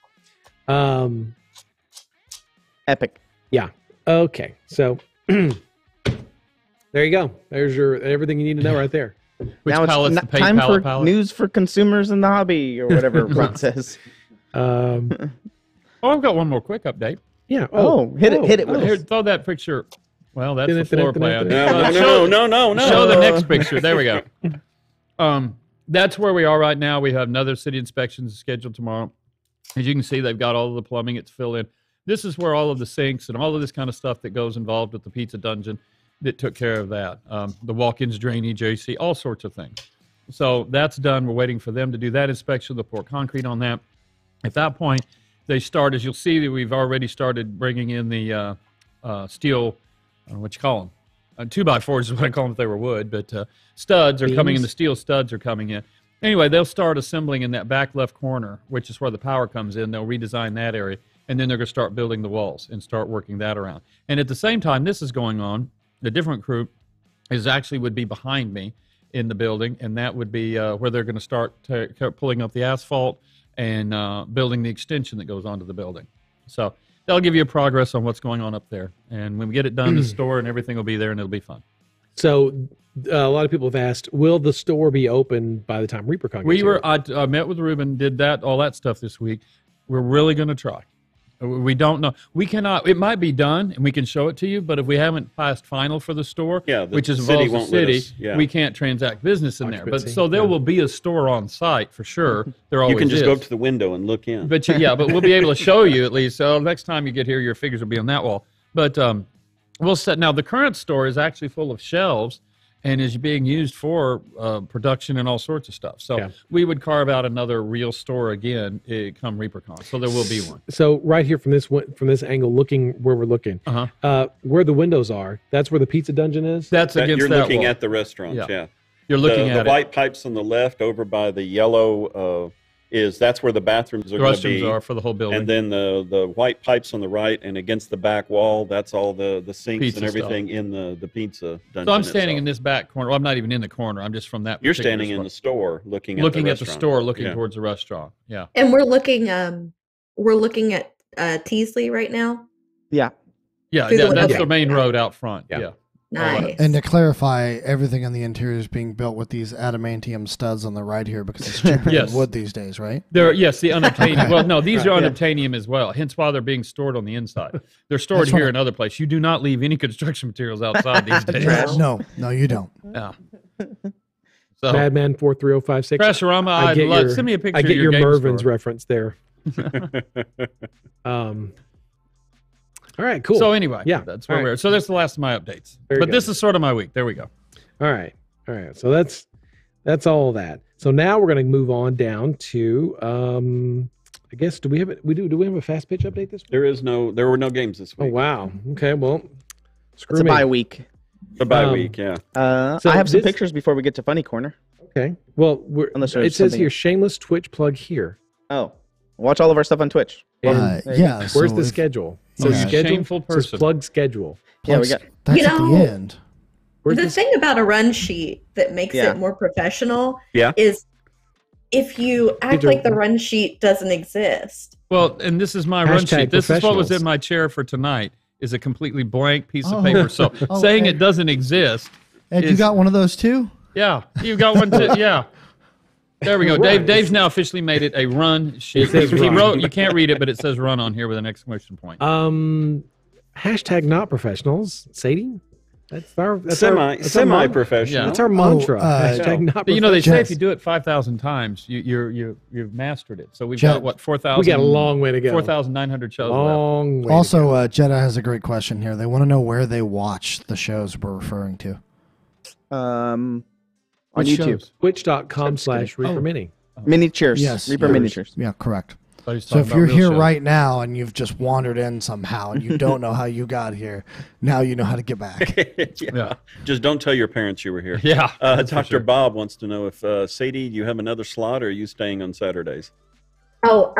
Epic. Yeah. Okay. So there you go. There's your everything you need to know right there. which Now it's pallets? The paint time for pallet? news for consumers in the hobby, or whatever Ron says. Um, Oh, I've got one more quick update. yeah. Oh, hit it with Here, us. throw that picture. Well, that's the floor plan. No. Show the next picture. There we go. That's where we are right now. We have another city inspection scheduled tomorrow. As you can see, they've got all of the plumbing. It's filled in. This is where all of the sinks and all of this kind of stuff that goes involved with the pizza dungeon that took care of that. The walk-ins, drainage, AC, all sorts of things. So that's done. We're waiting for them to do that inspection. They'll pour concrete on that. At that point, they start, as you'll see, that we've already started bringing in the steel, what you call them? 2x4s is what I call them if they were wood, but studs are coming in. The steel studs are coming in. anyway, they'll start assembling in that back left corner, which is where the power comes in. They'll redesign that area, and then they're going to start building the walls and start working that around. And at the same time this is going on, a different crew would be behind me in the building, and that would be where they're going to start pulling up the asphalt and building the extension that goes onto the building. So they'll give you a progress on what's going on up there. And when we get it done, the store and everything will be there, and it'll be fun. So a lot of people have asked, will the store be open by the time ReaperCon gets here? I met with Ruben, did all that stuff this week. We're really going to try. We don't know. We cannot. It might be done, and we can show it to you. But if we haven't passed final for the store, which is involves the city, we can't transact business in there. But so there will be a store on site for sure. There always You can just is. go up to the window and look in. But but we'll be able to show you at least. So next time you get here, your figures will be on that wall. But we'll set. Now the current store is actually full of shelves and is being used for production and all sorts of stuff. So we would carve out another real store again come ReaperCon. So there will be one. So right here from this angle, looking where we're looking, where the windows are, that's where the pizza dungeon is? That's against You're that looking wall. at the restaurant, You're looking at the white pipes on the left over by the yellow that's where the bathrooms are going to be. The restrooms are for the whole building. And then the white pipes on the right and against the back wall, that's all the sinks Pizza and everything stuff. in the pizza dungeon. So I'm standing itself. in this back corner. Well, I'm not even in the corner. I'm just from that. You're particular standing in spot. the store looking at the restaurant. store, looking towards the restaurant. Yeah. And we're looking at Teasley right now. Yeah. Yeah, Through the that's window. the main road out front. Yeah. Yeah. Nice. And to clarify, everything on the interior is being built with these adamantium studs on the right here because it's cheaper Yes. than wood these days, right? The unobtainium. Okay. Well, no, these are unobtainium as well. Hence why they're being stored on the inside. They're stored That's here right. in other places. You do not leave any construction materials outside these days. No, you don't. Yeah. So, Madman 43056. Crasherama, send me a picture I get of your your game Mervin's store. reference there. All right, cool. So anyway, Yeah. that's where All we're at. So that's the last of my updates. Very but good. this is sort of my week. There we go. All right. So that's all that. So now we're going to move on down to I guess do we have a fast pitch update this week? There were no games this Oh week. wow. Okay, well, screw It's a me. bye week. The bye week, yeah. So I have some this- pictures before we get to Funny Corner. Okay. Well, Unless it there's says something- here shameless Twitch plug here. Oh, watch all of our stuff on Twitch. And Yeah. where's so the if- schedule? So So Yeah. schedule. Shameful It says person. plug schedule. Yeah, we got. That's You at the know- end. Where's The this? thing about a run sheet that makes Yeah. it more professional Yeah. is if you act to- like the run sheet doesn't exist. Well, and this is my run Hashtag sheet. This is what was professionals. in my chair for tonight. Is a completely blank piece of Oh. paper. So Oh, saying Ed. it doesn't exist. Ed, you is- got one of those too? Yeah, you got one too. Yeah. There we go. Right. Dave's now officially made it a run sheet. It says He run. wrote. You can't read it, but it says "run" on here with an exclamation point. Hashtag not professionals. Sadie? That's our Semi-professional. Yeah. That's our mantra. Oh, Hashtag not But you know, they say Jess. if you do it 5,000 times, you've mastered it. So we've Jess. got what 4,000. We got a long way to go. 4,900 shows left. Long way. Also, Jetta has a great question here. They want to know where they watch the shows we're referring to. On Which YouTube. shows? Twitch.com/Reaper Mini. Miniatures. Yes. Reaper yours. miniatures. Yeah, correct. So he's So talking if about you're real here shows. right now and you've just wandered in somehow and you don't know how you got here, now you know how to get back. Yeah. Just don't tell your parents you were here. Yeah. that's for Dr. sure. Bob wants to know if Sadie, do you have another slot, or are you staying on Saturdays? Oh,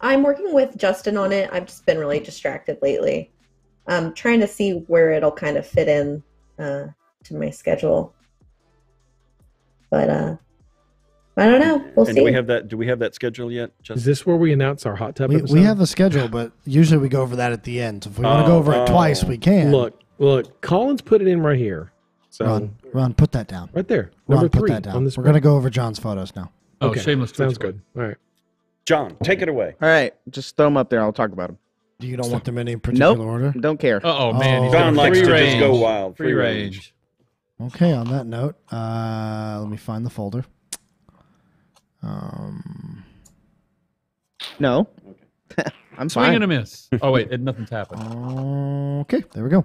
I'm working with Justin on it. I've just been really distracted lately. I'm trying to see where it'll kind of fit in to my schedule. But I don't know. We'll And see. do we have that schedule yet? Is Justin? this where we announce our hot tub we episode? have a schedule, but usually we go over that at the end. So if we want to go over it twice, we can. Look, Collins put it in right here. So Ron, put that down. right there. Number Ron, put 3 that down. on We're this. going to go over John's photos now. Oh, Okay. shameless. Twitch Sounds squad. good. All right. John, take it away. All right, just throw them up there. I'll talk about them. Do you don't want them in any particular Nope. order? Don't care. Oh man, he's Oh. got John free likes to range. just go wild. Free range. Okay, on that note, let me find the folder. No. I'm Swing fine. and a miss. Oh wait, nothing's happened. Okay, there we go.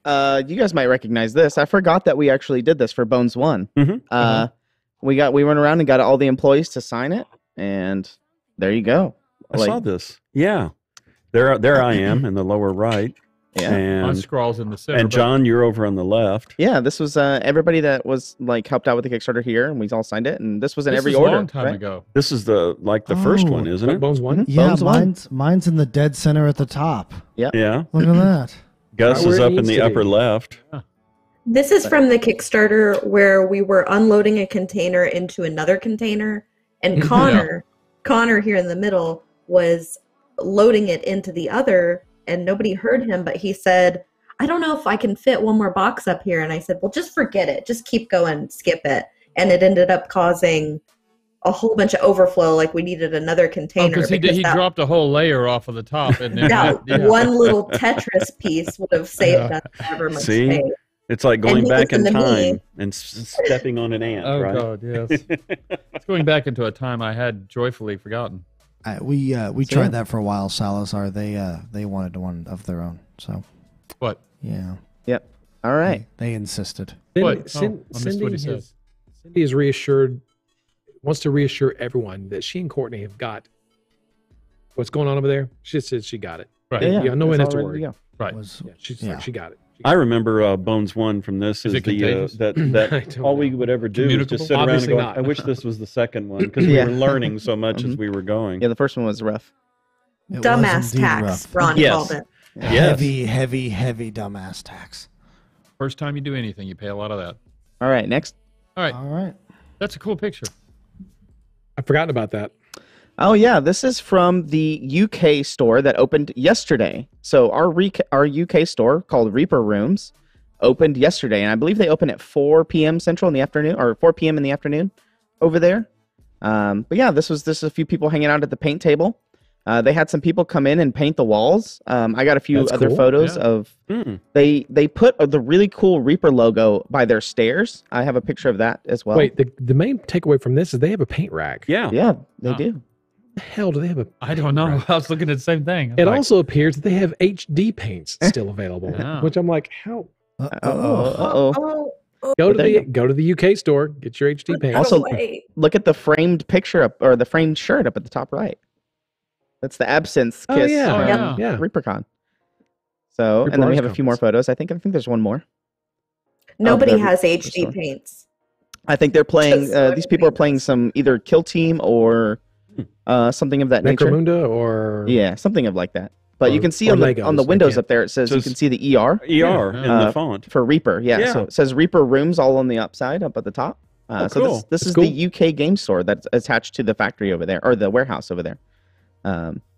You guys might recognize this. I forgot that we actually did this for Bones 1. Mhm. We went around and got all the employees to sign it, and there you go. I saw this. Yeah. There I am in the lower right. Yeah. My scrawl's in the center. And John, you're over on the left. Yeah, this was everybody that was like helped out with the Kickstarter here, and we all signed it. And this was in this every is order. a long time right? ago. This is the first one, isn't it? Bones one. Yeah, Bones one. mine's in the dead center at the top. Yeah. Look at that. Gus Right where is it up in needs the to be. upper left. This is from the Kickstarter where we were unloading a container into another container, and Connor here in the middle was loading it into the other, and nobody heard him, but he said, I don't know if I can fit one more box up here. And I said, well, just forget it. Just keep going, skip it. And it ended up causing a whole bunch of overflow. Like we needed another container. Because he dropped a whole layer off of the top. And then one little Tetris piece would have saved us however much See? space. It's like going And he back in listened to me. time and stepping on an ant, oh, right? God, yes. It's going back into a time I had joyfully forgotten. We tried that for a while. Salazar, they wanted one of their own. So What? yeah, Yep. All right. they insisted. What? I missed Cindy what he said. is wants to reassure everyone that she and Courtney have got what's going on over there. She said she got it. Right. Yeah, no one It's has to all ready worry. go. Right. Yeah, she's Yeah. like, she got it. I remember Bones 1 from this Is is it contagious? that I don't all we know. would ever do is Communicable? just sit around and Obviously go, not. I wish this was the second one because we Yeah. were learning so much as we were going. Yeah, the first one was rough. It was Dumbass indeed tax, rough. Ron Yes. called it. Yes. Heavy dumbass tax. First time you do anything, you pay a lot of that. All right, next. All right. All right. That's a cool picture. I've forgotten about that. Oh yeah, this is from the UK store that opened yesterday. So our UK store called Reaper Rooms opened yesterday, and I believe they open at 4 p.m. Central in the afternoon, or 4 p.m. in the afternoon over there. But yeah, this is a few people hanging out at the paint table. They had some people come in and paint the walls. I got a few That's other cool. photos Yeah. of Mm. they put the really cool Reaper logo by their stairs. I have a picture of that as well. Wait, the main takeaway from this is they have a paint rack. Yeah. Yeah, they Oh. do. The hell do they have a? I don't know. I was looking at the same thing. It also appears that they have HD paints still available, Yeah. which I'm like, how? Uh-oh. Go There you to the UK store, get your HD paints. Also- Wait. Look at the framed picture up, or the framed shirt up at the top right. That's the absinthe Oh, kiss yeah. from Yeah. Yeah. ReaperCon. So, Reaper and then we Arts have a few more Conference. photos. I think there's one more. Nobody the has Reaper HD store. paints. I think they're playing. Just like These people are paints. playing some either Kill Team or something of that nature. Necromunda or Yeah, something of like that. But you Or- can see or on the Legos, windows again. up there, it says you Says- can see the ER ER in Uh, the font. for Reaper. Yeah, Yeah. so it says Reaper Rooms all on the upside up at the top. Oh, So cool. this That's is cool. the UK game store that's attached to the factory over there, or the warehouse over there.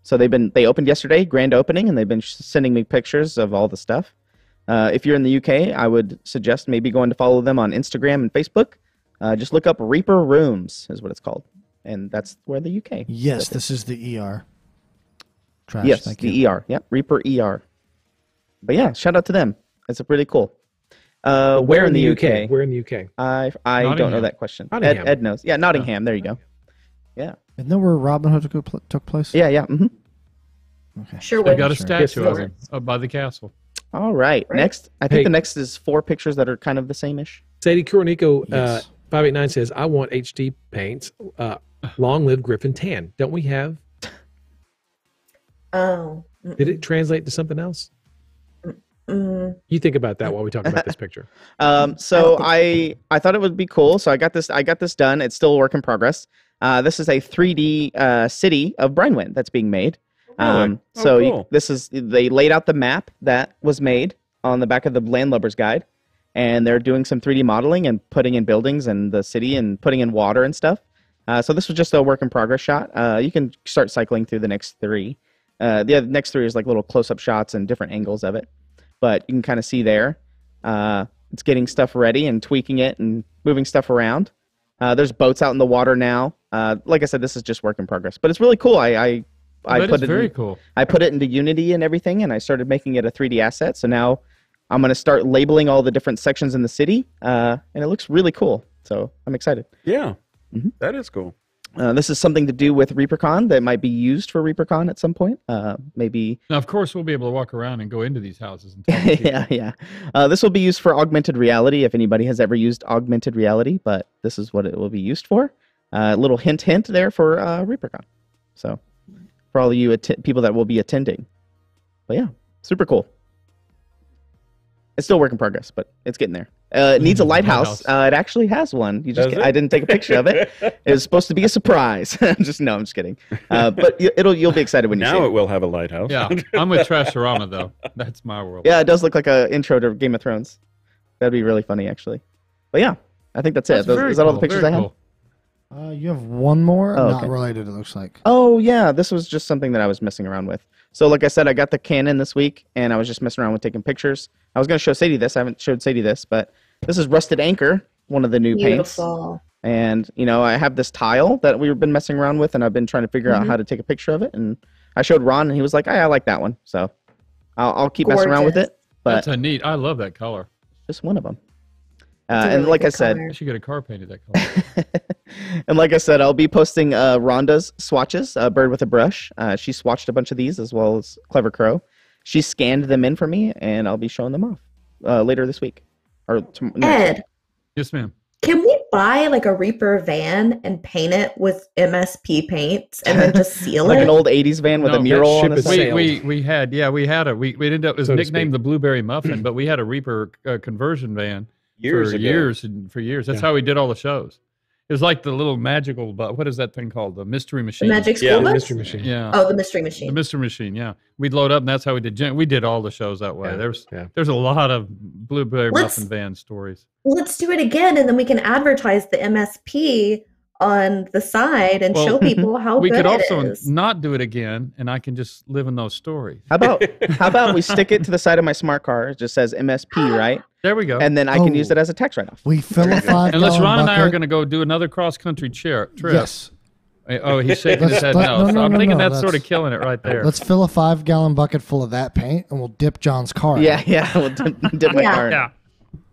So they opened yesterday, grand opening, and they've been sending me pictures of all the stuff. If you're in the UK, I would suggest maybe going to follow them on Instagram and Facebook. Just look up Reaper Rooms is what it's called, and that's where the UK. Yes, this is the ER. Trash. Yes, Thank the you. ER. Yep, Reaper ER. But yeah, shout out to them. It's a pretty cool. Where in the UK? Where in the UK? I don't know Nottingham. that question. Nottingham. Ed knows. Yeah, Nottingham. There you go. Isn't that where Robin Hood took place? Yeah, yeah. hmm Okay. Sure They would. got a Sure. statue of Yes. him up by the castle. All right. Right. Next, I think Hey. the next is 4 pictures that are kind of the same-ish. Sadie Kuronico, Yes. 589 says, I want HD paints. Long live Griffin Tan. Don't we have? Oh. Did it translate to something else? Mm. You think about that while we talk about this picture. So I thought it would be cool. So I got this done. It's still a work in progress. This is a 3D city of Brynwind that's being made. Really? So Cool. they laid out the map that was made on the back of the Landlubber's Guide, and they're doing some 3D modeling and putting in buildings and the city and putting in water and stuff. So this was just a work in progress shot. You can start cycling through the next 3. The next 3 is like little close-up shots and different angles of it, but you can kind of see there. It's getting stuff ready and tweaking it and moving stuff around. There's boats out in the water now. Like I said, this is just work in progress, but it's really cool. I That put is it very in, cool. I put it into Unity and everything, and I started making it a 3D asset. So now I'm going to start labeling all the different sections in the city, and it looks really cool. So I'm excited. Yeah. Mhm. That is cool. This is something to do with ReaperCon that might be used for ReaperCon at some point. Maybe. Now, of course, we'll be able to walk around and go into these houses and tell the people. yeah. This will be used for augmented reality if anybody has ever used augmented reality, but this is what it will be used for. Little hint there for ReaperCon. So for all of you people that will be attending. But yeah, super cool. It's still a work in progress, but it's getting there. It needs a lighthouse. It actually has one. I didn't take a picture of it. It was supposed to be a surprise. I'm just kidding. But you'll be excited when you see it. Now it will have a lighthouse. Yeah, I'm with Trashorama though. That's my world. Yeah, it does look like an intro to Game of Thrones. That'd be really funny, actually. But yeah, I think that's it. Is that all the pictures I have? You have one more, Oh, not okay. related, it looks like. Oh, yeah. This was just something that I was messing around with. So, like I said, I got the Canon this week, and I was just messing around with taking pictures. I was going to show Sadie this. I haven't showed Sadie this, but this is Rusted Anchor, one of the new paints. Beautiful. And, I have this tile that we've been messing around with, and I've been trying to figure out how to take a picture of it. And I showed Ron, and he was like, hey, I like that one. So I'll keep messing around with it. But That's a neat. I love that color. just one of them. It's a And really like I good said, color. I should get a car painted that color. and like I said, I'll be posting Rhonda's swatches, Bird with a Brush. She swatched a bunch of these as well as Clever Crow. She scanned them in for me, and I'll be showing them off later this week. Or Ed, Yes, ma'am. can we buy like a Reaper van and paint it with MSP paints and then just seal like it? an old 80s van with No, a mural that on the ship is side. sailed. We ended up, it was So to nicknamed speak. the Blueberry Muffin, but we had a Reaper conversion van Years for ago. years. That's Yeah. how we did all the shows. It was like the little magical, what is that thing called? The mystery The machine. Magic Yeah, School The Bus? mystery machine. Yeah. Oh, the Mystery The Machine. mystery machine, yeah. We'd load up, and that's how we did. We did all the shows that way. Yeah. There's a lot of Blueberry Let's- Muffin van stories. Let's do it again, and then we can advertise the MSP on the side and Well, show people how We good could it also is. not do it again, and I can just live in those stories. How about we stick it to the side of my smart car? It just says MSP, right? There we go. And then I can use Oh. it as a tax write-off. We fill a 5 Unless gallon Ron and I are bucket. going to go do another cross-country trip. Yes. Oh, he's shaking his head Let's- no. no, So no, I'm no, thinking no, that's sort of that's- killing it right there. Let's fill a 5 gallon bucket full of that paint, and we'll dip John's car. in Yeah, it. yeah. We'll dip my Yeah. car in. Yeah,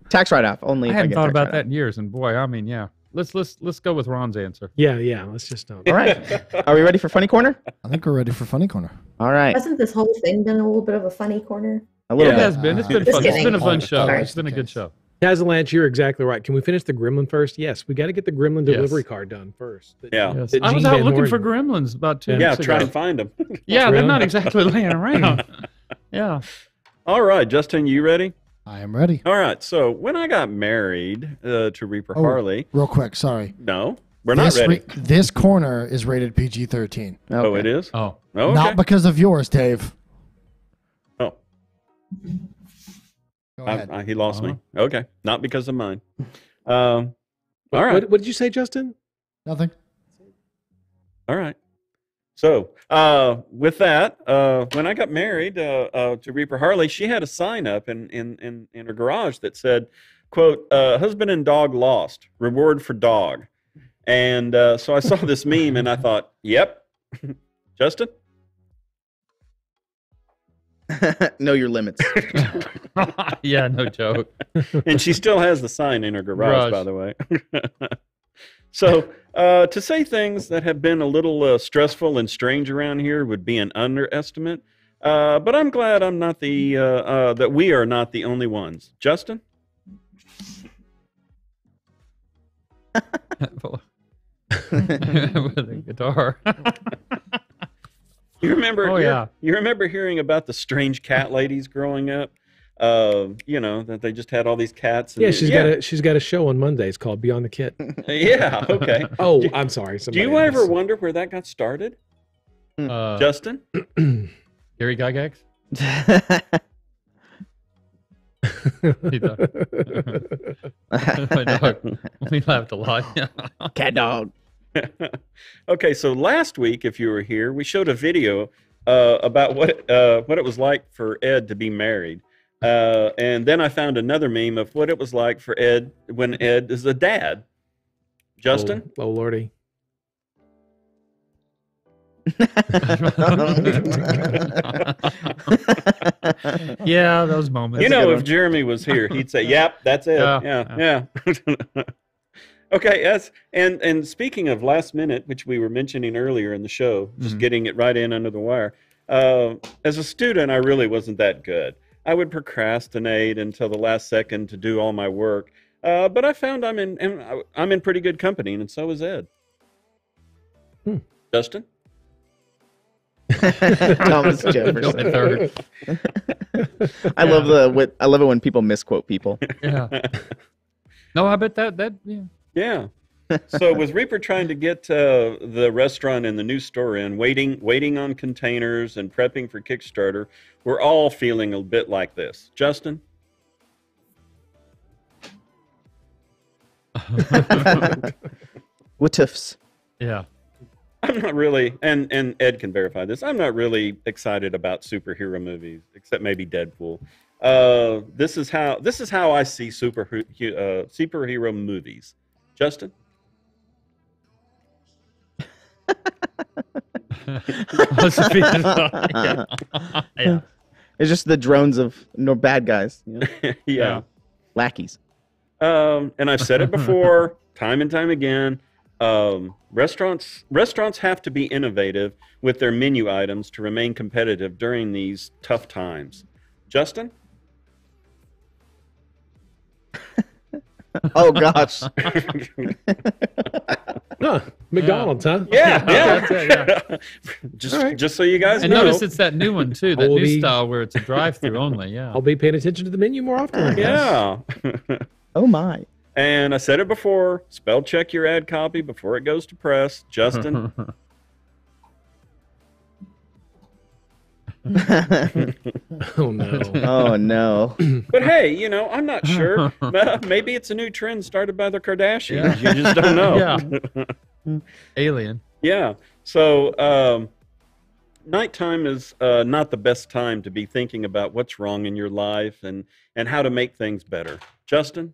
Tax write-off only. I if hadn't get thought tax about write-off. that in years, and boy, I mean, yeah. Let's go with Ron's answer. Yeah. Let's just don't. All right. Are we ready for Funny Corner? I think we're ready for Funny Corner. All right. Hasn't this whole thing been a little bit of a funny corner? A little It bit. has been. It's been Just fun. It's been a kidding. fun show. Sorry. It's been a good show. Tazalanche, you're exactly right. Can we finish the Gremlin first? Yes, we got to get the Gremlin Yes. delivery card done first. Yeah. Yes. That I was Gene out Van looking for Horn- gremlins about 2 Yeah, weeks try ago. and find them. Yeah, they're Really? not exactly laying around. Yeah. All right, Justin, you ready? I am ready. All right. So when I got married to Reaper Oh. Harley, Real quick, sorry. no, we're not ready. This corner is rated PG-13. Oh, it is? Oh. Oh, okay. Not because of yours, Dave. Oh, Go ahead. he lost me. Okay, not because of mine. All right. What did you say, Justin? Nothing. All right. So with that, when I got married to Reaper Harley, she had a sign up in her garage that said, "quote Husband and dog lost. Reward for dog." And so I saw this meme and I thought, "Yep, Justin." Know your limits. Yeah, no joke. And she still has the sign in her garage, Garage. by the way. So to say things that have been a little stressful and strange around here would be an underestimate. But I'm glad I'm not that we are not the only ones. Justin? With a guitar. You remember? Oh, yeah. You remember hearing about the strange cat ladies growing up? That they just had all these cats. And, Yeah, she's got a show on Mondays called Beyond the Kit. Yeah. Okay. Oh, I'm sorry. Do you ever wonder where that got started, Justin? Gary Gygax? He thought- My dog. We laughed a lot. Cat dog. Okay, so last week, if you were here, we showed a video about what it was like for Ed to be married, and then I found another meme of what it was like for Ed when Ed is a dad. Justin, Oh, Lordy. Yeah, those moments. you That's a know, good if one. Jeremy was here, he'd say, "Yep, that's it." Yeah. Okay, yes. And speaking of last minute, which we were mentioning earlier in the show, just getting it right in under the wire. As a student, I really wasn't that good. I would procrastinate until the last second to do all my work. But I found I'm in pretty good company, and so is Ed. Justin? Thomas Jefferson. Third. I love it when people misquote people. Yeah. No, I bet that yeah. Yeah. So with Reaper trying to get the restaurant and the new store in, waiting on containers and prepping for Kickstarter, we're all feeling a bit like this. Justin? What ifs? Yeah. I'm not really, and Ed can verify this, I'm not really excited about superhero movies, except maybe Deadpool. This is how I see superhero movies. Justin? Yeah. Yeah. It's just the drones of bad guys. You know? Yeah. Lackeys. And I've said it before, time and time again. Restaurants have to be innovative with their menu items to remain competitive during these tough times. Justin? Oh gosh. McDonald's, huh? Yeah. That's it, yeah. Just so you guys And know. notice it's that new one too, that I'll new be- style where it's a drive-through only. Yeah. I'll be paying attention to the menu more often. I guess. Yeah. Oh my. And I said it before, spell check your ad copy before it goes to press. Justin? Oh no. Oh no. But hey, I'm not sure. Maybe it's a new trend started by the Kardashians. Yeah. You just don't know. Yeah. Alien. Yeah. So nighttime is not the best time to be thinking about what's wrong in your life and how to make things better. Justin?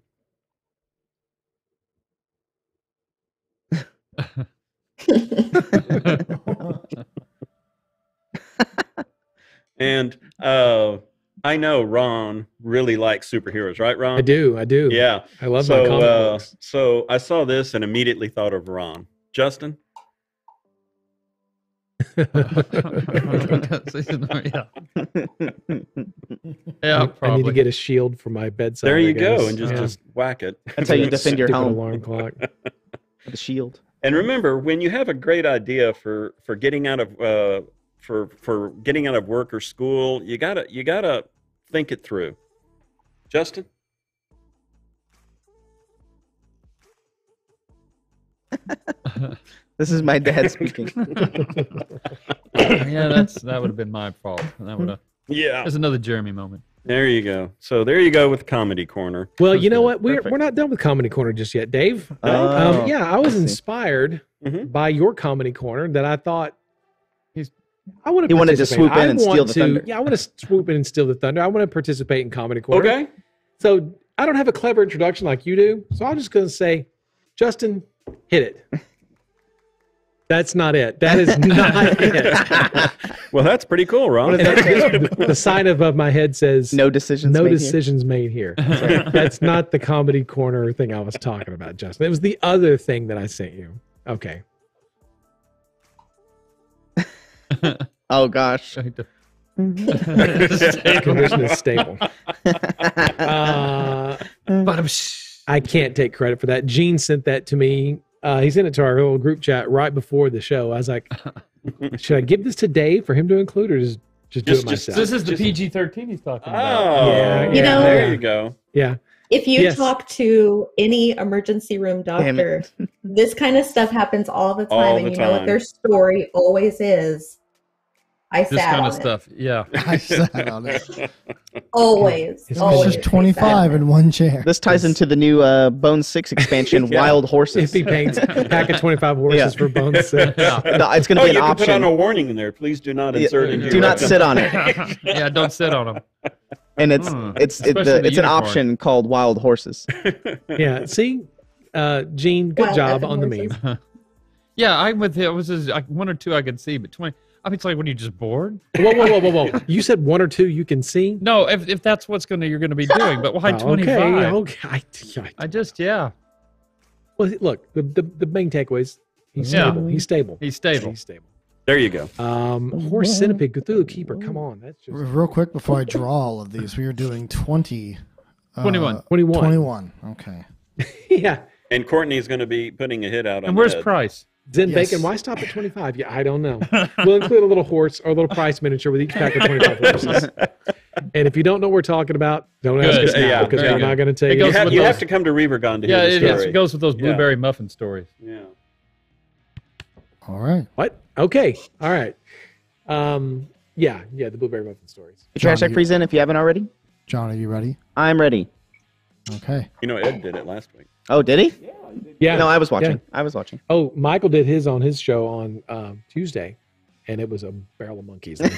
And I know Ron really likes superheroes, right, Ron? I do. Yeah. I love my comic books. So I saw this and immediately thought of Ron. Justin? Yeah. Yeah, I probably. need to get a shield for my bedside. There I you go, guess. and just whack it. That's how you defend your Stupid home. alarm clock. With a shield. And remember, when you have a great idea for getting out of for getting out of work or school, you gotta think it through. Justin? This is my dad speaking. Yeah, that would have been my fault. That would have. Yeah. There's another Jeremy moment. There you go. So there you go with Comedy Corner. Well, you know what? Perfect. We're not done with Comedy Corner just yet, Dave. Oh, Yeah, I was I see. inspired Mhm. by your Comedy Corner that I thought I want to. He wanted to swoop in and steal the thunder. Yeah, I want to swoop in and steal the thunder. I want to participate in Comedy Corner. Okay. So I don't have a clever introduction like you do, so I'm just going to say, Justin, hit it. That's not it. That is not it. Well, that's pretty cool, Ron. And the sign above my head says No decisions. no made here. decisions made here. So that's not the Comedy Corner thing I was talking about, Justin. It was the other thing that I sent you. Okay. Oh gosh. Condition is stable. I can't take credit for that. Gene sent that to me. He sent it to our little group chat right before the show. I was like, should I give this to Dave for him to include, or just do it myself? This is the PG-13 he's talking about. Oh, Yeah, You know- there you go. Yeah. If you Yes. talk to any emergency room Damn doctor, this kind of stuff happens all the time. All and the you know what time. their story always is? I This sat kind on of stuff. Yeah. I sat on it. it. Always. It's always. It's just 25 in one chair. This ties into the new Bone 6 expansion, Yeah. Wild Horses. If he paints a pack of 25 horses Yeah. for bones. Yeah. No, it's going to Oh, be you an can put on option. a warning in there. Please do not insert into Do your not weapon. sit on it. Yeah, don't sit on them. And it's Hmm. it's Especially the it's an unicorn. option called Wild Horses. Yeah. See, Gene, good Wild job effing on the horses. meme. Yeah, I'm with you. It was just, like one or two I could see, but 20. I mean, it's like when you're just bored. Whoa. You said one or two you can see? No, if that's what's you're gonna be doing, but why 25? Okay. I just Well, Look, the main takeaway is he's Yeah. stable. He's stable. he's stable. He's stable. There you go. Horse centipede, Cthulhu Keeper. Come on, that's just Real quick before I draw all of these, we are doing 20. 21. 21. 21. Okay. Yeah. And Courtney's going to be putting a hit out on And where's Ed. Price? Zen Bacon, why stop at 25? Yeah, I don't know. We'll include a little horse or a little price miniature with each pack of 25 horses. And if you don't know what we're talking about, don't ask us now because we're not going to tell you. You have to come to ReaperCon to hear the story. It goes with those blueberry muffin stories. Yeah. All right. What? Okay. All right. Yeah, the blueberry muffin stories. Get your hashtag freeze in if you haven't already. John, are you ready? I'm ready. Okay. You know, Ed did it last week. Oh, did he? Yeah. No, I was watching. Yeah. I was watching. Oh, Michael did his on his show on Tuesday, and it was a barrel of monkeys. He'll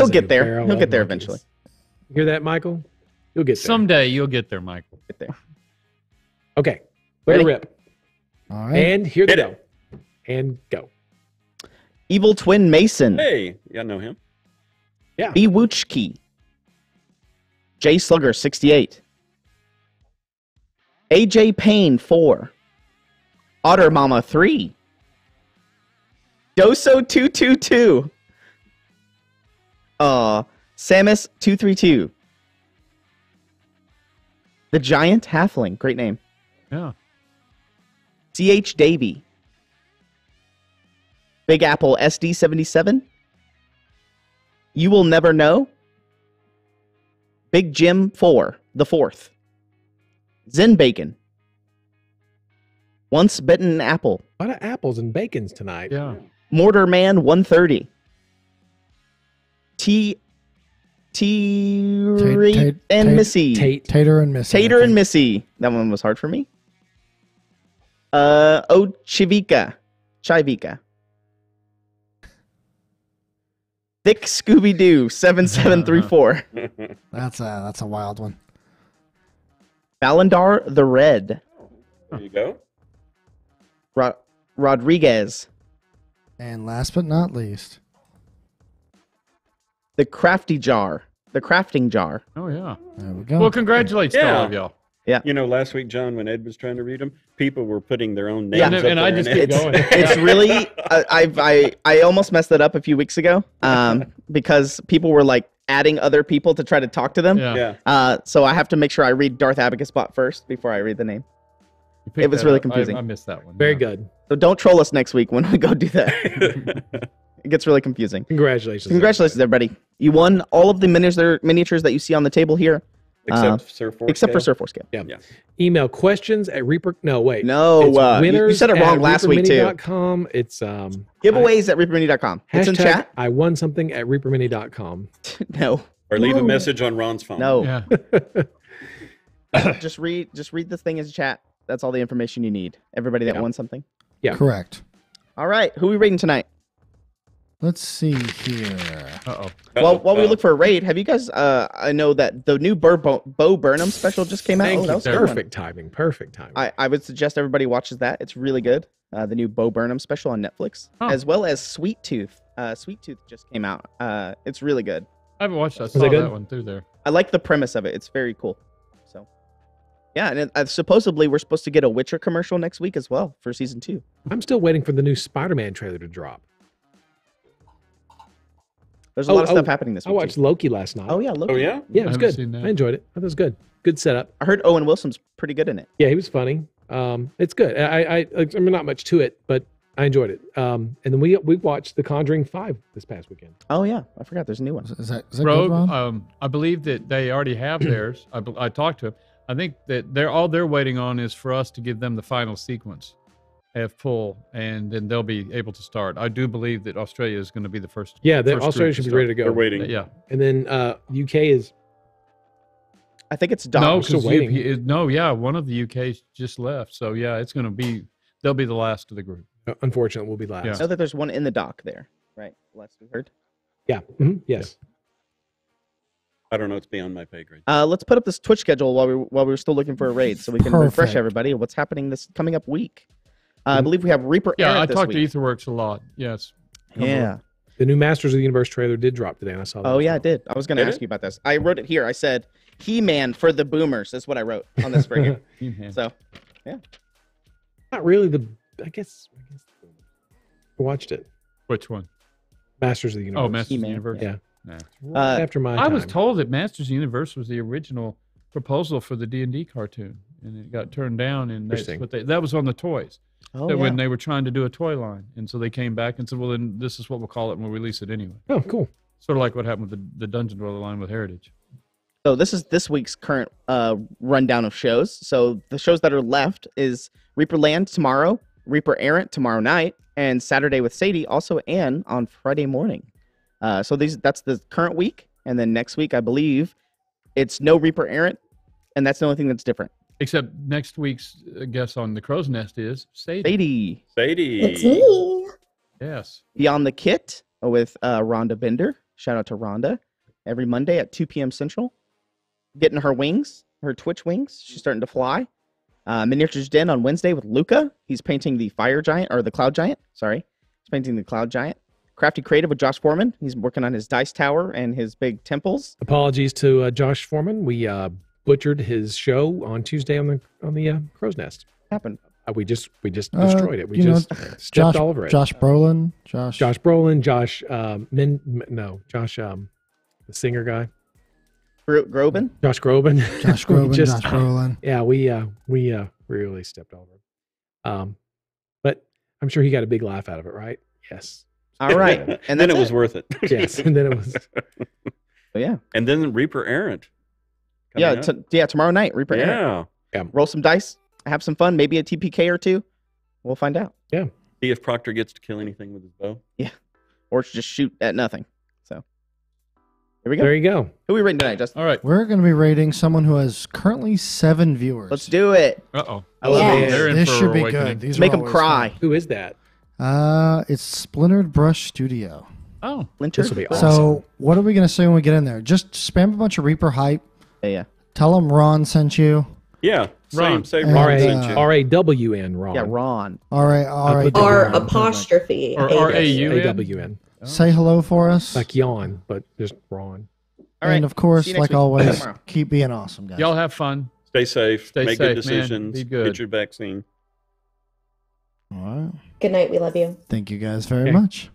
get there. He'll get there eventually. Hear that, Michael? You'll get there. Someday you'll get there, Michael. Get there. Okay. Let it rip. All right. And here they go. And go. Evil Twin Mason. Hey, I know him. Yeah. Bewoochki. J Slugger 68. AJ Payne 4. Otter Mama 3. Doso 222. Samus 232. The Giant Halfling, great name. Yeah. CH Davy. Big Apple SD 77. You Will Never Know. Big Jim 4, the 4th. Zen Bacon. Once Bitten Apple. A lot of apples and bacons tonight. Yeah. Mortar Man 130. and Missy. Tater and Missy. Tater and Missy. That one was hard for me. Chivika. Thick Scooby Doo 7734. That's a wild one. Balindar the Red. There you go. Rodriguez. And last but not least, The Crafting Jar. Oh, yeah. there we go. Well, congratulations to all of y'all. Yeah. You know, last week, John, when Ed was trying to read them, people were putting their own names Yeah. up And I there, just and keep Ed's- going. It's really I almost messed it up a few weeks ago because people were like adding other people to try to talk to them. Yeah. Yeah. So I have to make sure I read Darth Abacus bot first before I read the name. You picked It was that really up. confusing. I missed that one. Very yeah. good. So don't troll us next week when we go do that. It gets really confusing. Congratulations. Congratulations, everybody. You won all of the miniatures that you see on the table here. Except Sir Force. Except for Sir Force Scale. Yeah. Yeah. Email questions at Reaper. No, wait. No, It's you winners said it wrong at last week, too. ReaperMini.com. It's Giveaways at ReaperMini.com. It's in hashtag chat. I won something at ReaperMini.com. No. Or leave a message on Ron's phone. No. Yeah. just read this thing as chat. That's all the information you need. Everybody that won something. Yeah. Correct. All right. Who are we rating tonight? Let's see here. Uh-oh. Well, while we look for a raid, have you guys? I know that the new Bo Burnham special just came out. Thank That you. was a good one. Perfect timing. I would suggest everybody watches that. It's really good. The new Bo Burnham special on Netflix, as well as Sweet Tooth. Sweet Tooth just came out. It's really good. I haven't watched that. I it saw good? that one through there. I like the premise of it. It's very cool. So, yeah, and supposedly we're supposed to get a Witcher commercial next week as well for season 2. I'm still waiting for the new Spider-Man trailer to drop. There's a lot of stuff happening this I week. watched Loki last night. Oh yeah, look. Oh, yeah? Yeah, it was I haven't good. seen that. I enjoyed it. I thought it was good. Good setup. I heard Owen Wilson's pretty good in it. Yeah, he was funny. It's good. I mean, not much to it, but I enjoyed it. And then we watched The Conjuring 5 this past weekend. Oh yeah, I forgot. There's a new one. Is that good, Rogue, Ron? I believe that they already have theirs. I talked to them. I think that they're waiting on is for us to give them the final sequence, have full, and then they'll be able to start. I do believe that Australia is going to be the first. Yeah, first Australia group should be start. ready to go. We're waiting. Yeah. And then UK is I think it's No, Dom. still waiting. one of the UK's just left. So yeah, it's going to be. They'll be the last of the group. unfortunately will be last. Yeah. I know that there's one in the dock there, right? Last we heard. Yeah. Mhm. Yes. I don't know. It's beyond my pay grade. Let's put up this Twitch schedule while we're still looking for a raid, so we can refresh Perfect. everybody of what's happening this coming up week. I believe we have Reaper. Yeah, Eric I this talked week. to Etherworks a lot. Yes. Yeah. The new Masters of the Universe trailer did drop today, and I saw that. Oh as yeah, well. I did. I was going to Did ask it? you about this. I wrote it here. I said He-Man for the Boomers. That's what I wrote on this friggin'. Yeah. So Not really I guess I watched it. Which one? Masters of the Universe. Oh, Masters of the He-Man, Universe. Yeah. Nah. Right after my I was time. told that Masters of the Universe was the original proposal for the D&D cartoon, and it got turned down, and that's Interesting. what that was on the toys. Oh, yeah. when they were trying to do a toy line, and so they came back and said, "Well, then this is what we'll call it, and we'll release it anyway." Oh, cool. Sort of like what happened with the Dungeon Dweller line with Heritage. So this is this week's current rundown of shows. So the shows that are left is Reaper Land tomorrow, Reaper Errant tomorrow night, and Saturday with Sadie also, and on Friday morning. So that's the current week, and then next week I believe it's no Reaper Errant, and that's the only thing that's different. Except next week's guest on the Crow's Nest is Sadie. Sadie. It's me. Yes. Beyond the Kit with Rhonda Bender. Shout out to Rhonda. Every Monday at 2 p.m. Central. Getting her wings, her Twitch wings. She's starting to fly. Miniatures Den on Wednesday with Luca. He's painting the Fire Giant, or the Cloud Giant. Sorry. He's painting the Cloud Giant. Crafty Creative with Josh Foreman. He's working on his dice tower and his big temples. Apologies to Josh Foreman. We butchered his show on Tuesday on the Crow's Nest. Happened. We just destroyed it. We just stepped all over it. Josh Brolin. Josh Brolin. Josh the singer guy. Groban? Josh Groban. Josh Groban. Josh Brolin. Yeah, we really stepped over him. But I'm sure he got a big laugh out of it, right? Yes. All right. And then it was worth it. Yes, and then it was. Oh, yeah. And then Reaper Errant. Yeah, tomorrow night, Reaper Errant. Yeah. Roll some dice, have some fun, maybe a TPK or two. We'll find out. Yeah. See if Proctor gets to kill anything with his bow. Yeah. Or just shoot at nothing. So here we go. There you go. Who are we rating tonight, Justin? All right. We're going to be rating someone who has currently 7 viewers. Let's do it. Uh-oh. Yes. They're in This for should be awakening. good. These Make are them always cry. Who is that? fun. It's Splintered Brush Studio. Oh. Linter? This will be awesome. So what are we going to say when we get in there? Just spam a bunch of Reaper hype. Yeah. Tell them Ron sent you. Yeah. Ron. Say And, Ron sent you. RAWN, Ron. Yeah, Ron. All right. R apostrophe. Or A. R-A-U-N? AWN. Say hello for us. Like yawn, but just Ron. All right. And of course, See you next like week. always, Tomorrow. keep being awesome, guys. Y'all have fun. Stay safe. Stay Make safe, good man. decisions. Be good. Get your vaccine. All right. Good night. We love you. Thank you guys very Okay. much.